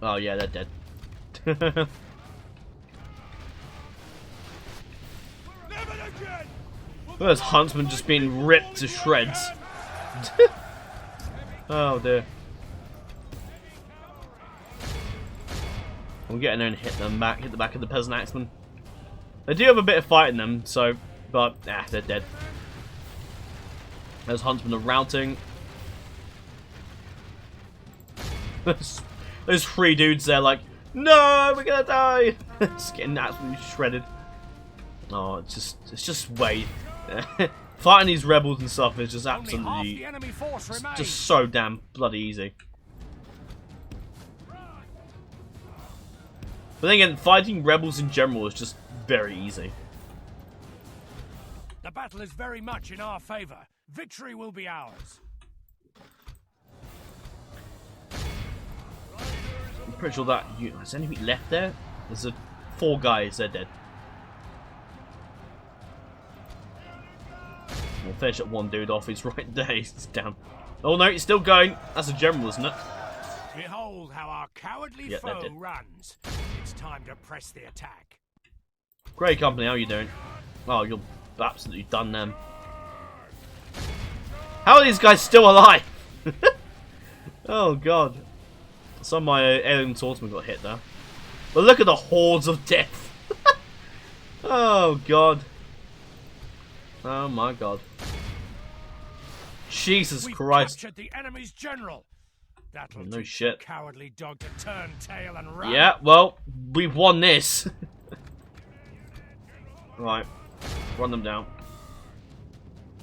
Oh yeah, they're dead. There's Huntsman just being ripped to shreds. Oh dear. We'll get in there and hit them back, hit the back of the peasant axemen. They do have a bit of fight in them, so, but they're dead. There's Huntsman are routing. There's three dudes there like, no, we're gonna die. Just getting absolutely shredded. Oh, it's just way. Fighting these rebels and stuff is just absolutely just so damn bloody easy. But then again, fighting rebels in general is just very easy. The battle is very much in our favor. Victory will be ours. I'm pretty sure that is anything left there? There's 4 guys, they're dead. We'll finish that one dude off, he's right there, he's down. Oh no, he's still going. That's a general, isn't it? Behold how our cowardly foe runs. It's time to press the attack. Great company, how are you doing? Oh, you're absolutely done them. How are these guys still alive? Oh god. Some of my alien swordsmen got hit there. But look at the hordes of death. Oh god. Oh my god. Jesus Christ. Captured the enemy's general. That'll no teach shit. the cowardly dog to turn tail and run. Yeah, well, we've won this. Right. Run them down.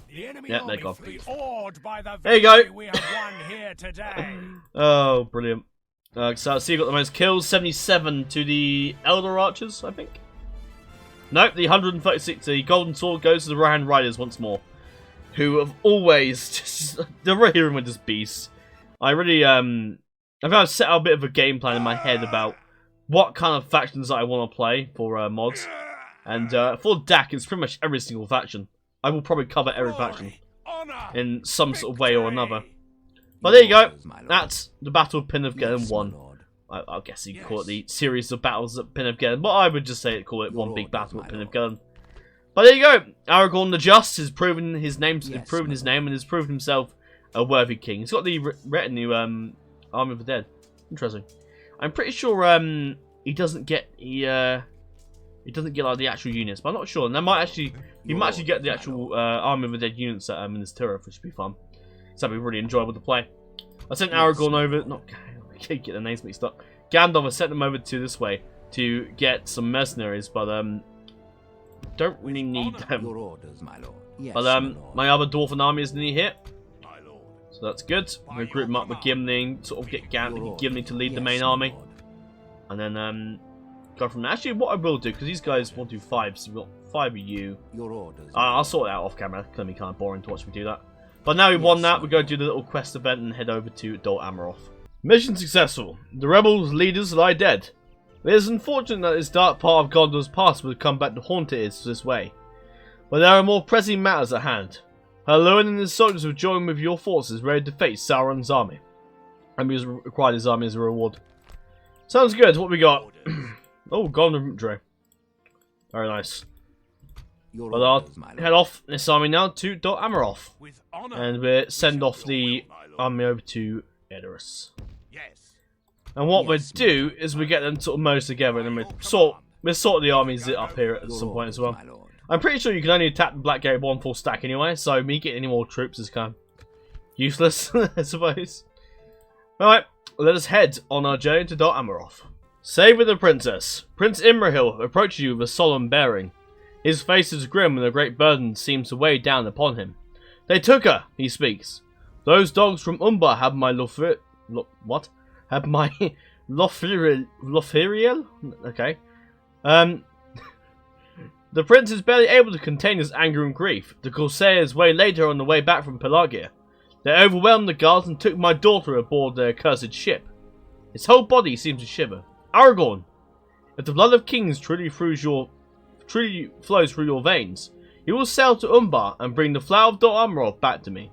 The enemy yeah, they're gone. Be awed by the there you go. We have won here today. Oh, brilliant. So you got the most kills, 77 to the Elder Archers, I think. Nope, the 136. The Golden Sword goes to the Rohan Riders once more, who have always just they're right here with this beast. I really I've set out a bit of a game plan in my head about what kind of factions that I want to play for mods, and for DAC it's pretty much every single faction. I will probably cover every faction in some sort of way or another. But there you go. That's the Battle of Pin of Gelen 1. I guess you could call it the series of battles at Pin of Gelen, but I would just say call it one big battle at Pin of Gelen. But there you go. Aragorn the Just has proven his name, and has proven himself a worthy king. He's got the retinue Army of the Dead. Interesting. I'm pretty sure he doesn't get like the actual units, but I'm not sure. And that might actually he might actually get the actual Army of the Dead units at Minas Tirith, which would be fun. So that'd be really enjoyable to play. I sent Aragorn over. I can't get the names mixed up. Gandalf, I sent them over to this way to get some mercenaries, but don't really need them. But my other Dwarven army is near here, so that's good. I'm gonna group them up with Gimli, sort of get Gimli to lead the main army, and then go from there. Actually, what I will do, because these guys want to do 5, so we've got 5 of you. I'll sort it out off camera. It's gonna be kind of boring to watch me do that. But now we've won that, we're going to do the little quest event and head over to Dol Amroth. Mission successful. The rebels' leaders lie dead. It is unfortunate that this dark part of Gondor's past would come back to haunt it this way. But there are more pressing matters at hand. Halloran and his soldiers will join with your forces ready to face Sauron's army. And we acquired his army as a reward. Sounds good, what we got? Oh, golden infantry. Very nice. But I'll head off this army now to Dol Amroth. And we'll send off the army over to Edoras. Yes. And what we do is we get them sort of merged together, and then we sort the armies up here at some point as well. I'm pretty sure you can only attack the Blackgate one full stack anyway, so me getting any more troops is kind of useless, I suppose. Alright, let us head on our journey to Dol Amroth. Save with the princess. Prince Imrahil approaches you with a solemn bearing. His face is grim and a great burden seems to weigh down upon him. They took her, he speaks. Those dogs from Umbar have my Have my Lofiriel? Okay. The prince is barely able to contain his anger and grief. The corsairs waylaid her on the way back from Pelagia. They overwhelmed the guards and took my daughter aboard their accursed ship. His whole body seems to shiver. Aragorn, if the blood of kings truly flows through your veins, you will sail to Umbar and bring the flower of Dol Amroth back to me.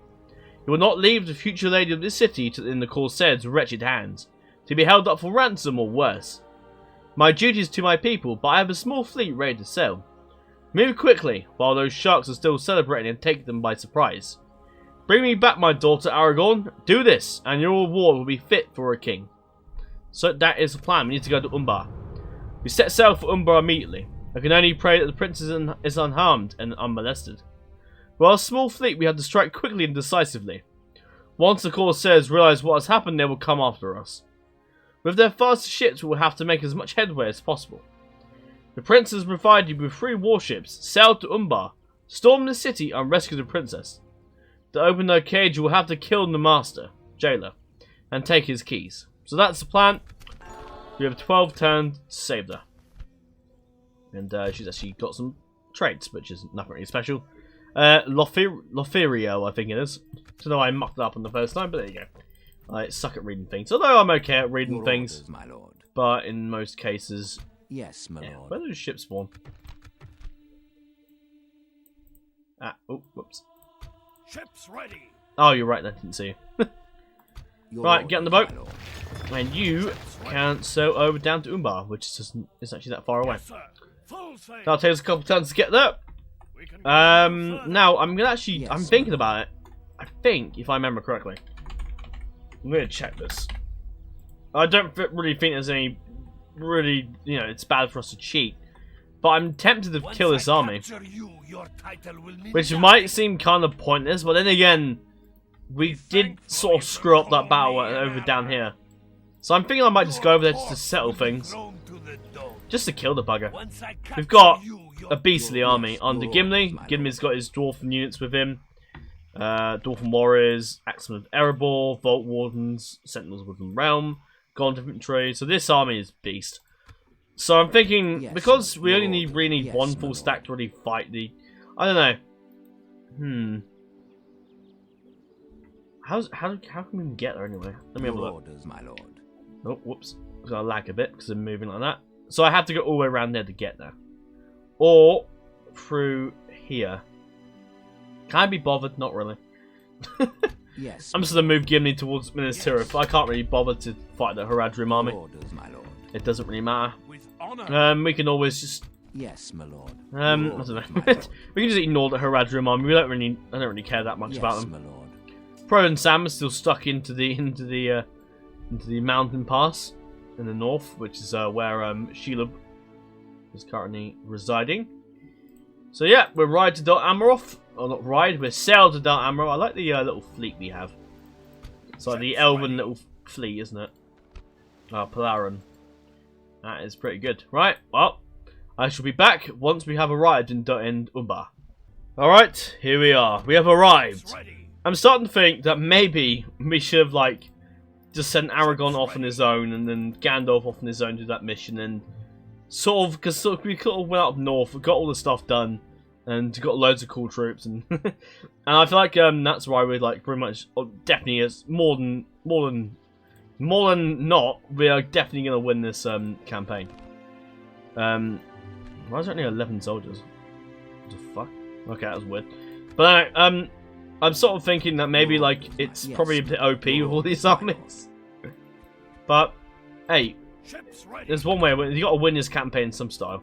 You will not leave the future lady of this city in the corsairs' wretched hands, to be held up for ransom or worse. My duty is to my people, but I have a small fleet ready to sail. Move quickly, while those sharks are still celebrating, and take them by surprise. Bring me back my daughter, Aragorn. Do this, and your reward will be fit for a king. So that is the plan. We need to go to Umbar. We set sail for Umbar immediately. I can only pray that the princess is unharmed and unmolested. With our small fleet, we have to strike quickly and decisively. Once the corsairs realize what has happened, they will come after us. With their faster ships, we will have to make as much headway as possible. The prince has provided you with 3 warships. Sail to Umbar, storm the city, and rescue the princess. To open her cage, you will have to kill the master, jailer, and take his keys. So that's the plan. We have 12 turns to save her. And she's actually got some traits, which is nothing really special. Lofirio, I think it is. So I mucked it up on the first time, but there you go. I suck at reading things. Although I'm okay at reading things. Orders, my lord. But in most cases... Yes, my lord. Where do ships spawn? Ah, oh, whoops. Ships ready. Oh, you're right, I didn't see you. Right, get on the boat. And you can sail over down to Umbar, which isn't actually that far away. Yes, sir. Full sail. That'll take us a couple of turns to get there. Now, I'm gonna actually... I'm thinking about it. I think, if I remember correctly. I'm gonna check this. I don't really think there's any... Really, you know, it's bad for us to cheat. But I'm tempted to kill this army. Which might seem kind of pointless, but then again... We did sort of screw up that battle over down here. So I'm thinking I might just go over there just to settle things. Just to kill the bugger. We've got a beastly army under Gimli. Gimli's got his dwarven units with him. Dwarven warriors, Axemen of Erebor, Vault Wardens, Sentinels of Woodland Realm, Gaunt Infantry. So this army is beast. So I'm thinking, because we only really need one full stack to really fight the... I don't know. How can we get there anyway? Let me have a look. Orders, my lord. Oh, whoops. I'm gonna lag a bit because I'm moving like that. So I have to go all the way around there to get there. Or through here. Can I be bothered? Not really. Yes. I'm just gonna move Gimli towards Minas Tirith. I can't really bother to fight the Haradrim army. Orders, my lord. It doesn't really matter. With honor. We can always just... Yes, my lord. I don't know. We can just ignore the Haradrim army. I don't really care that much about them. My lord. Pro and Sam are still stuck into the mountain pass in the north, which is where Shelob is currently residing. So yeah, we're ride to Dol Amroth, or not ride, we're sail to Dol Amroth. I like the little fleet we have. It's like the elven little fleet, isn't it? Polaran. That is pretty good. Right, well, I shall be back once we have arrived in Umbar. Alright, here we are. We have arrived. I'm starting to think that maybe we should have, like, just sent Aragorn off on his own and then Gandalf off on his own to that mission and sort of, because we sort of went up north, got all the stuff done and got loads of cool troops and and I feel like that's why we're like pretty much definitely is more than not, we are definitely going to win this campaign. Why is there only 11 soldiers? What the fuck? Okay, that was weird. But I'm sort of thinking that maybe, like, it's probably a bit OP with all these armies. But, hey, there's one way. You got to win this campaign in some style.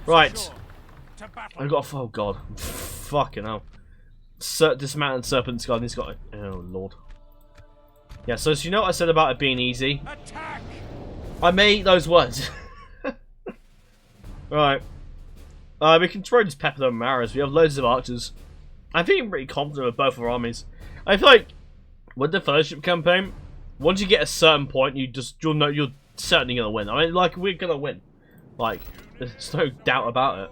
Right. I've got. Oh god. Fucking hell. Dismounted Serpent's Guard. He's got. Oh lord. Yeah, so you know what I said about it being easy? Attack! I made those words. Right. We can try just pepper them with arrows. We have loads of archers. I think I'm pretty confident with both our armies. I feel like with the Fellowship campaign, once you get a certain point, you'll know you're certainly gonna win. I mean, like, we're gonna win. Like, there's no doubt about it.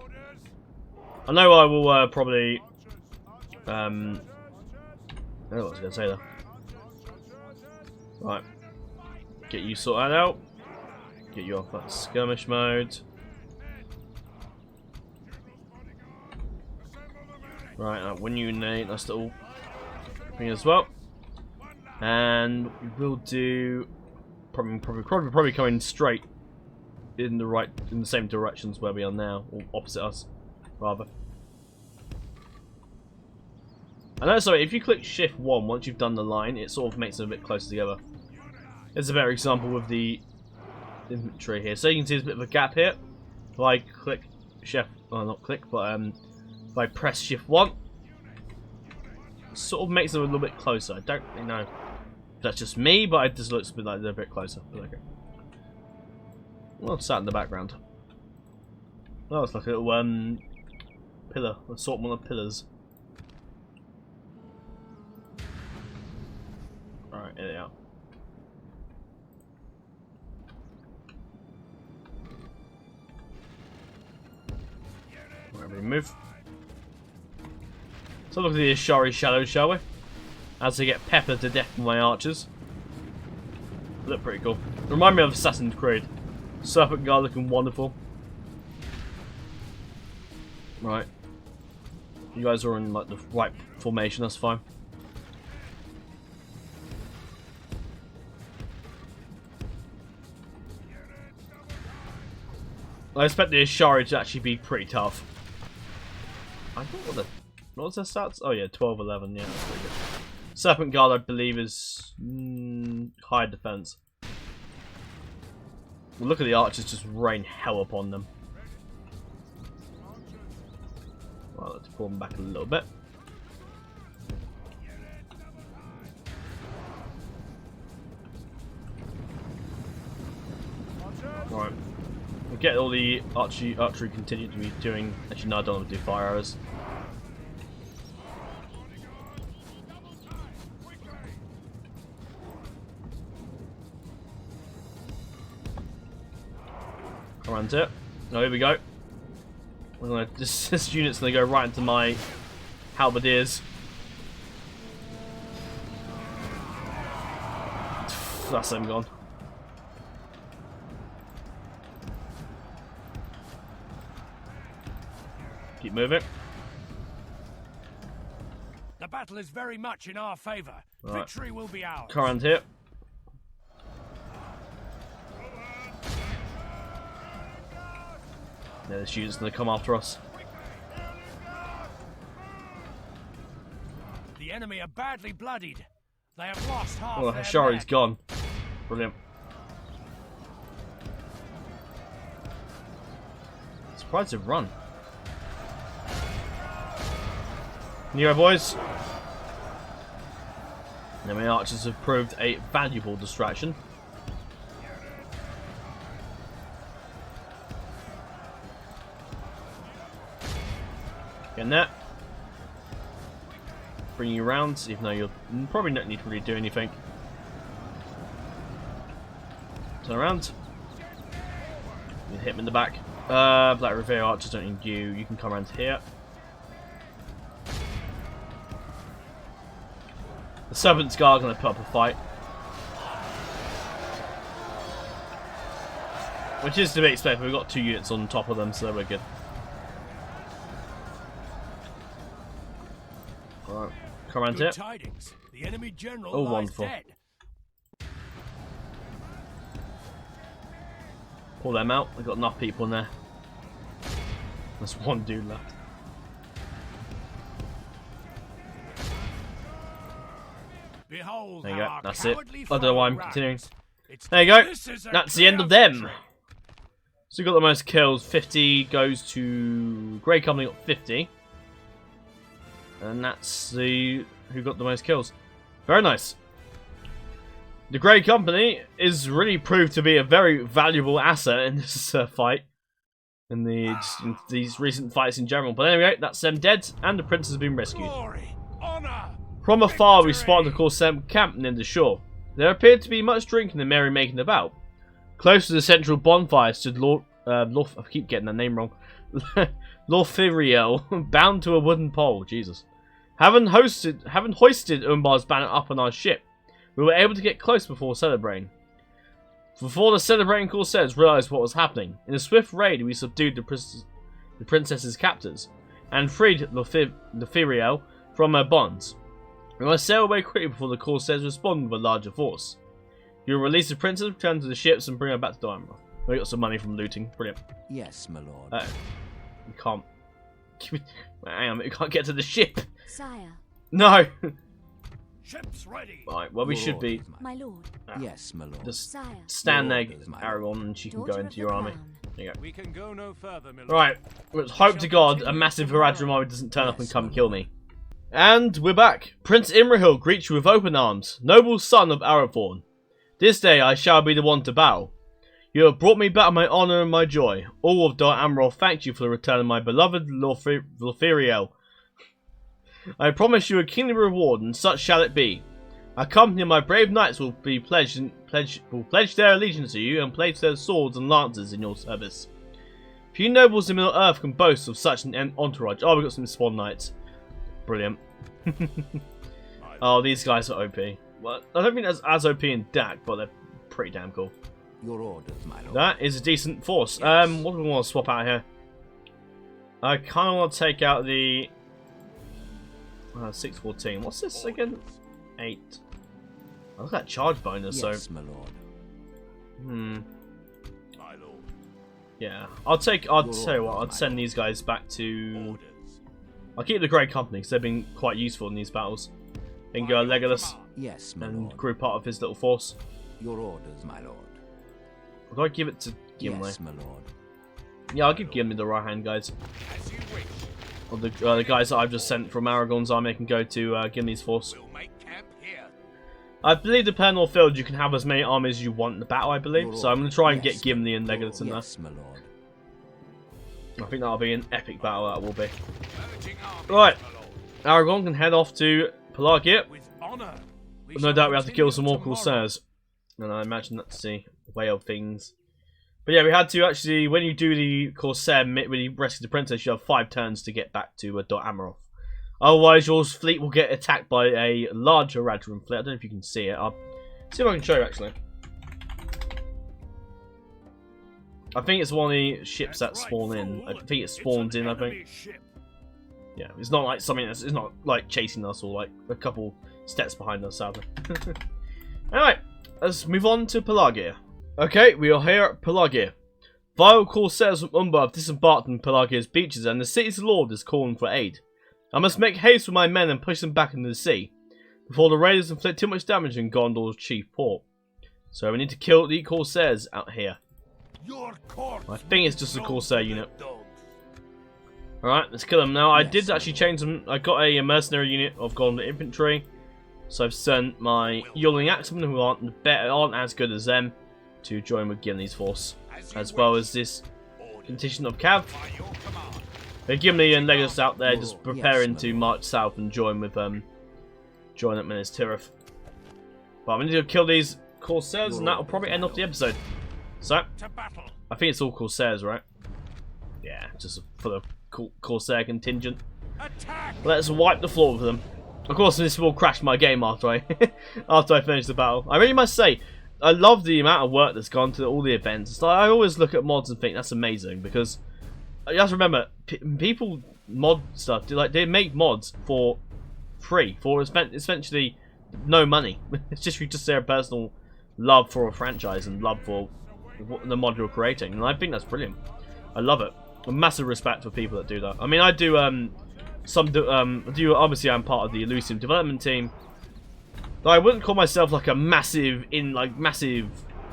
I know I will probably. I don't know what I was gonna say there. Right. Get you sorted out. Get you off that skirmish mode. Right, when you name nice little thing as well. And we will do probably going straight in the same directions where we are now, or opposite us, rather. I know, sorry, if you click Shift 1 once you've done the line, it sort of makes them a bit closer together. There's a better example with the infantry here. So you can see there's a bit of a gap here. If I click Shift, well, not click, but if I press Shift 1, it sort of makes them a little bit closer. I don't really know if that's just me, but it just looks a bit like they're a bit closer. But okay. What's that in the background? Oh, it's like a little pillar, assortment of pillars. Alright, here they are. Alright, we move. So look at the Ashari shadows, shall we? As they get peppered to death by my archers. Look pretty cool. Remind me of Assassin's Creed. Serpent Guard looking wonderful. Right. You guys are in like the right formation, that's fine. I expect the Ashari to actually be pretty tough. I think what's their stats? Oh yeah, 12, 11, yeah, that's pretty good. Serpent Guard, I believe, is high defense. Well, look at the archers just rain hell upon them. Well, let's pull them back a little bit. Right. We'll get all the archery continue to be doing. Actually, no, I don't want to do fire arrows. Around it. Oh, here we go. We're gonna this unit's gonna go right into my halberdiers. That's them gone. Keep moving. The battle is very much in our favor. Right. Victory will be ours. Current here. Yeah, this unit's gonna come after us. The enemy are badly bloodied. They have lost half Oh, their Hashari's men. gone. Brilliant. Surprised they've run. Nero boys. Enemy archers have proved a valuable distraction. Getting that. Bring you around, even though you probably don't need to really do anything. Turn around. You hit him in the back. Black Revere archers don't need you. You can come around here. The Serpent's Guard are going to put up a fight. Which is to be expected. We've got 2 units on top of them, so we're good. Alright, come around here. Tidings. The enemy general Oh, lies wonderful. dead. Pull them out. We've got enough people in there. There's 1 dude left. Behold, There you go. how our That's it. I cowardly don't know why I'm foe continuing. runs. There you go. This is a That's the end of clear them. victory. So we got the most kills. 50 goes to Grey Company, got 50. And that's the who got the most kills. Very nice. The Grey Company is really proved to be a very valuable asset in this fight. In these recent fights in general. But anyway, that's them dead, and the prince has been rescued. Glory, honor, From afar, we victory. spotted the Corsair camp near the shore. There appeared to be much drinking and merrymaking about. Close to the central bonfire stood I keep getting that name wrong. Lorfiriel, bound to a wooden pole. Jesus. Having hoisted Umbar's banner up on our ship, we were able to get close before celebrating. Before the celebrating Corsairs realised what was happening, in a swift raid we subdued the princess's captors, and freed Lorfiriel from her bonds. We must sail away quickly before the Corsairs respond with a larger force. You will release the princess, return to the ships, and bring her back to Diamond. We got some money from looting. Brilliant. Yes, my lord. We can't. Hang on, we can't get to the ship. Sire. No. Ships ready. Right. Well, we Your should be. orders, My lord. Yes, my lord. Just Sire. stand there, Your orders, my Aragon, and she can go Daughter into of your the army. crown. There you go. We can go no further, my lord. Right. Let's hope to God a massive Haradrim army doesn't turn up and come kill me. And we're back. Prince Imrahil greets you with open arms, noble son of Arathorn. This day I shall be the one to bow. You have brought me back my honour and my joy. All of Dor Amroth thank you for the return of my beloved Lorfiriel. I promise you a kingly reward, and such shall it be. A company of my brave knights will pledge their allegiance to you and place their swords and lances in your service. Few nobles in Middle Earth can boast of such an entourage. Oh, we've got some spawn knights. Brilliant. Oh, these guys are OP. Well, I don't think that's as OP in DAC, but they're pretty damn cool. Your orders, my lord. That is a decent force. Yes. What do we want to swap out here? I kind of want to take out the 614. What's this again? 8. I look at that charge bonus. Yes, So my lord. My lord. yeah, I'll tell you what. I'd orders, send my these guys back to. Orders. I'll keep the Grey Company because they've been quite useful in these battles. Then go Legolas Yes, my and lord. group part of his little force. Your orders, my lord. Would I give it to Gimli? Yes, my lord. Yeah, I'll give Gimli the right hand guys. As you wish. Or the guys that I've just sent from Aragorn's army can go to Gimli's force. We'll make camp here. I believe the Pernor Field you can have as many armies as you want in the battle, I believe. So I'm going to try and get Gimli and Legolas in there. Yes, my lord. I think that'll be an epic battle, that will be. Urging armies, Right. my lord. Aragorn can head off to Pelagia. With honor. We No shall doubt we have to kill continue some more tomorrow. Corsairs. And I imagine that's the way of things. But yeah, we had to actually, when you do the Corsair, when you rescue the princess, you have 5 turns to get back to Dor Amroth. Otherwise, your fleet will get attacked by a larger Haradrim fleet. I don't know if you can see it. I'll see if I can show you, actually. I think it's one of the ships that spawn in. I think it spawns in, I think. Yeah, it's not like something that's, it's not like chasing us or like a couple steps behind us, sadly. Alright, let's move on to Pelagia. Okay, we are here at Pelagia. Vile Corsairs from Umbar have disembarked on Pelagia's beaches and the city's lord is calling for aid. I must make haste with my men and push them back into the sea before the raiders inflict too much damage in Gondor's chief port. So we need to kill the Corsairs out here. I think it's just a Corsair unit. Alright, let's kill them now. I did actually change them. I got a mercenary unit of Gondor infantry. So I've sent my Yolling Axemen, who aren't as good as them, to join with Gimli's force. As well as this contingent of Cav. But Gimli and Legolas out there just preparing to march south and join with join up Minas Tirith. But I'm going to kill these Corsairs and that will probably end off the episode. So, I think it's all Corsairs, right? Yeah, just for the Corsair contingent. Let's wipe the floor with them. Of course, this will crash my game after I after I finish the battle. I really must say, I love the amount of work that's gone to all the events. It's like, I always look at mods and think that's amazing because you have to remember, people mod stuff. They make mods for free, for essentially no money. It's just their personal love for a franchise and love for the mod you're creating, and I think that's brilliant. I love it. A massive respect for people that do that. I mean, I do obviously I'm part of the Elusive development team. But I wouldn't call myself like a massive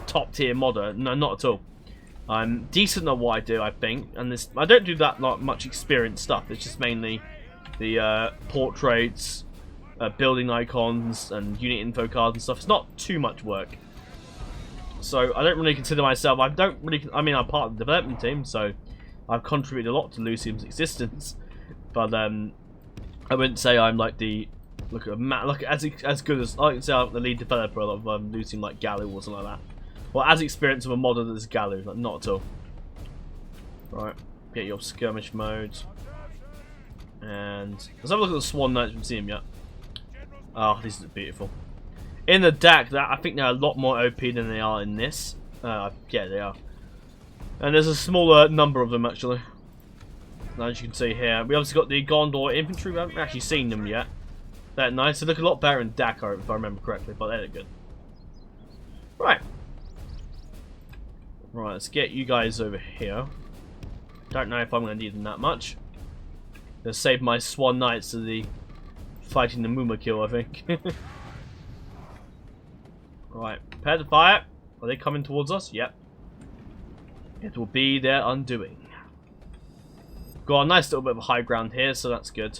top tier modder. No, not at all. I'm decent at what I do, I think, and I don't do that much experienced stuff. It's just mainly the portraits, building icons and unit info cards and stuff. It's not too much work. So I don't really consider myself. I mean, I'm part of the development team, so I've contributed a lot to Lucium's existence. But I wouldn't say I'm like the as good as I can say I'm the lead developer of Lucium, like Galu or something like that. Well, as experienced of a modder as Galu, like, not at all. Right, get your skirmish mode, and let's have a look at the Swan Knights from Museum. Yeah. Oh, this is beautiful. In the deck, I think they're a lot more OP than they are in this. Yeah, they are. And there's a smaller number of them actually. Now, as you can see here, we obviously got the Gondor infantry. We haven't actually seen them yet. They're nice. They look a lot better in Dakar, if I remember correctly, but they look good. Right. Right, let's get you guys over here. Don't know if I'm going to need them that much. Gonna save my Swan Knights to the fighting the Muma kill, I think. Right, prepare to fire. Are they coming towards us? Yep. It will be their undoing. Got a nice little bit of high ground here, so that's good.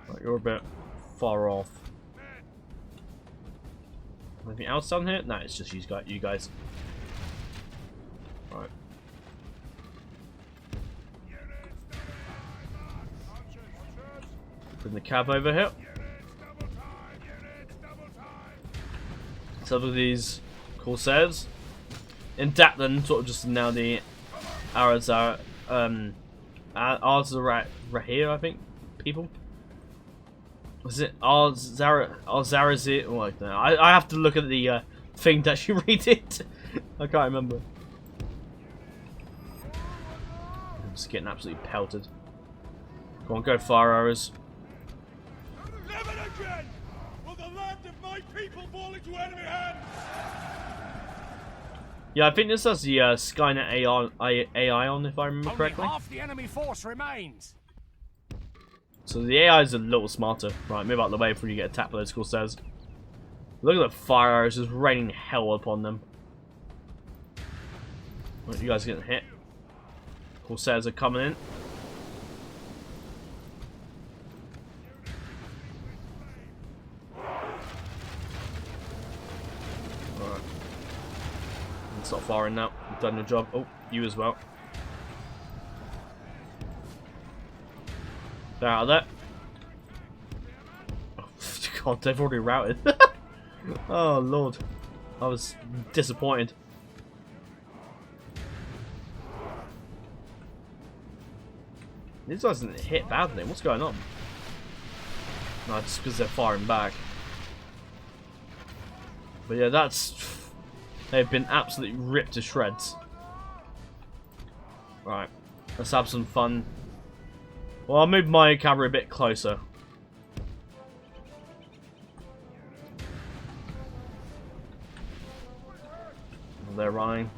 Right, you're a bit far off. Anything else down here? No, it's just you guys. Right. Bring the cab over here. Some of these Corsairs. In Datlan, sort of just now the Arzar, Rahir, I think, people. Was it Arzarazir? Oh, I don't know. I have to look at the thing to actually read it. I can't remember. I'm just getting absolutely pelted. Go on, go fire arrows. Never again will the land of my people fall into enemy hands. Yeah, I think this has the Skynet AI on, if I remember correctly. Only half the enemy force remains. So the AI is a little smarter. Right, move out of the way before you get attacked by those Corsairs. Look at the fire arrows just raining hell upon them. Right, you guys are getting hit. Corsairs are coming in. Alright. It's not far in now. You've done your job. Oh, you as well. They're out of there. Oh, God, they've already routed. Oh, Lord. I was disappointed. These guys didn't hit badly. What's going on? No, just because they're firing back. But yeah, that's... They've been absolutely ripped to shreds. Right. Let's have some fun. Well, I'll move my camera a bit closer. They're running.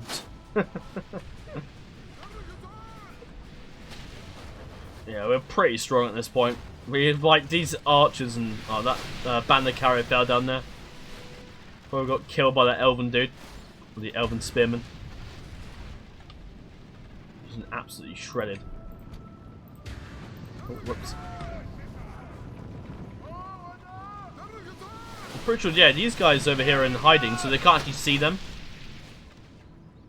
Yeah, we're pretty strong at this point. We have like these archers and that band of carrier fell down there. Before we got killed by that elven dude, the elven spearman. Just absolutely shredded. Oh, whoops. I'm pretty sure, yeah, these guys over here are in hiding, so they can't actually see them.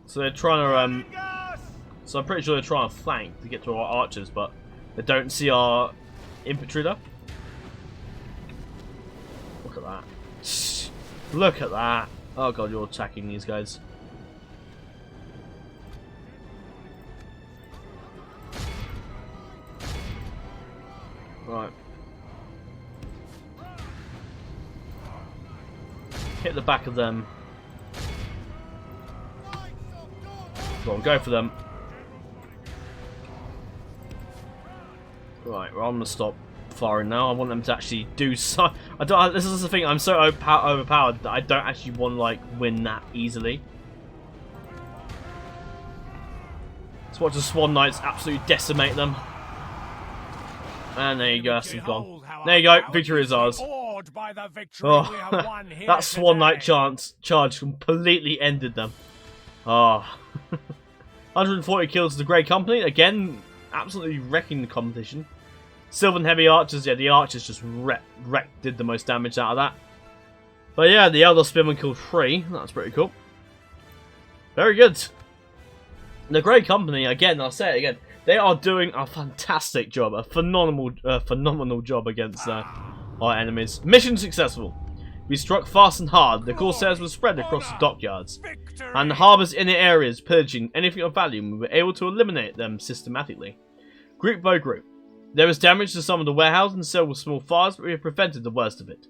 So they're trying to, so I'm pretty sure they're trying to flank to get to our archers, but they don't see our infantry though. Look at that. Look at that. Oh god, you're attacking these guys. Right. Hit the back of them. Go on, go for them. Right, well, I'm gonna stop firing now. I want them to actually do so. This is the thing. I'm so overpowered that I don't actually want to like win that easily. Let's watch the Swan Knights absolutely decimate them. And there you go, that's gone. There you go, victory is ours. Oh, that Swan Knight charge completely ended them. Oh. 140 kills to the Grey Company. Again, absolutely wrecking the competition. Sylvan Heavy Archers. Yeah, the Archers just did the most damage out of that. But yeah, the Elder Spearman killed 3. That's pretty cool. Very good. The Grey Company, again, I'll say it again, they are doing a fantastic job, a phenomenal job against our enemies. Mission successful. We struck fast and hard. The Corsairs were spread across the dockyards and the harbour's inner areas, pillaging anything of value, and we were able to eliminate them systematically. Group by group. There was damage to some of the warehouse and several small fires, but we have prevented the worst of it.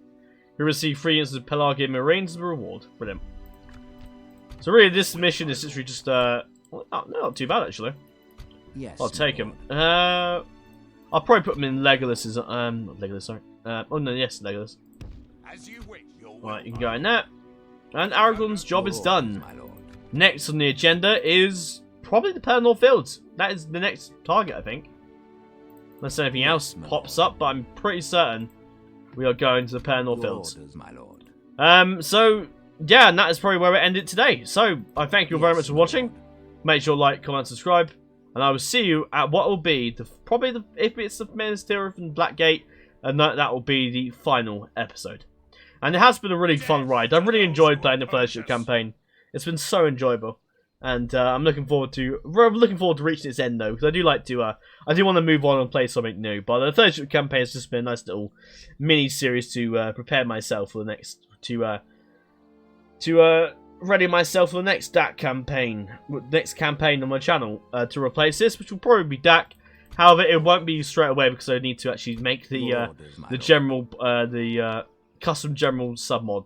We received 3 instances of Pelagian Marines as a reward. Brilliant. So really, this mission is literally just, not too bad actually. Yes, I'll take him. I'll probably put him in Legolas's, not Legolas, sorry. Oh no, yes, Legolas. As you wish, Right, you can go in there. And Aragorn's job is done. Next on the agenda is probably the Pelennor Fields. That is the next target, I think. Unless anything else pops up, but I'm pretty certain we are going to the Pelennor Fields. So, yeah, and that is probably where we end it today. So, I thank you very much for watching. Make sure to like, comment, subscribe. And I will see you at what will be, if it's the Minas Tirith and Blackgate, and that will be the final episode. And it has been a really fun ride. I've really enjoyed playing the Fellowship campaign. It's been so enjoyable, and I'm looking forward to reaching its end though, because I do like to I do want to move on and play something new. But the Fellowship campaign has just been a nice little mini series to prepare myself for the next ready myself for the next DAC campaign, on my channel to replace this, which will probably be DAC. However, it won't be straight away because I need to actually make the custom general submod,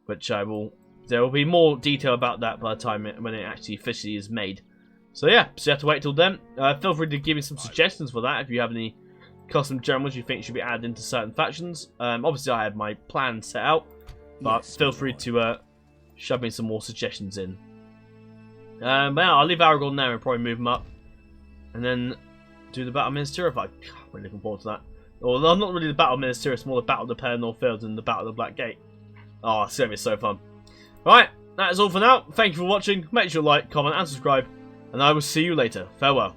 which there will be more detail about that by the time when it actually officially is made. So yeah, so you have to wait till then. Feel free to give me some suggestions for that if you have any custom generals you think should be added into certain factions. Obviously I have my plan set out, but feel free to shove me some more suggestions in. But yeah, I'll leave Aragorn there and probably move him up, and then do the Battle of Minas Tirith. I'm really looking forward to that. Or not really the Battle of Minas Tirith, it's more the Battle of the Pelennor Fields and the Battle of the Black Gate. Oh, it's going to be so fun. Right, that is all for now. Thank you for watching. Make sure to like, comment and subscribe. And I will see you later. Farewell.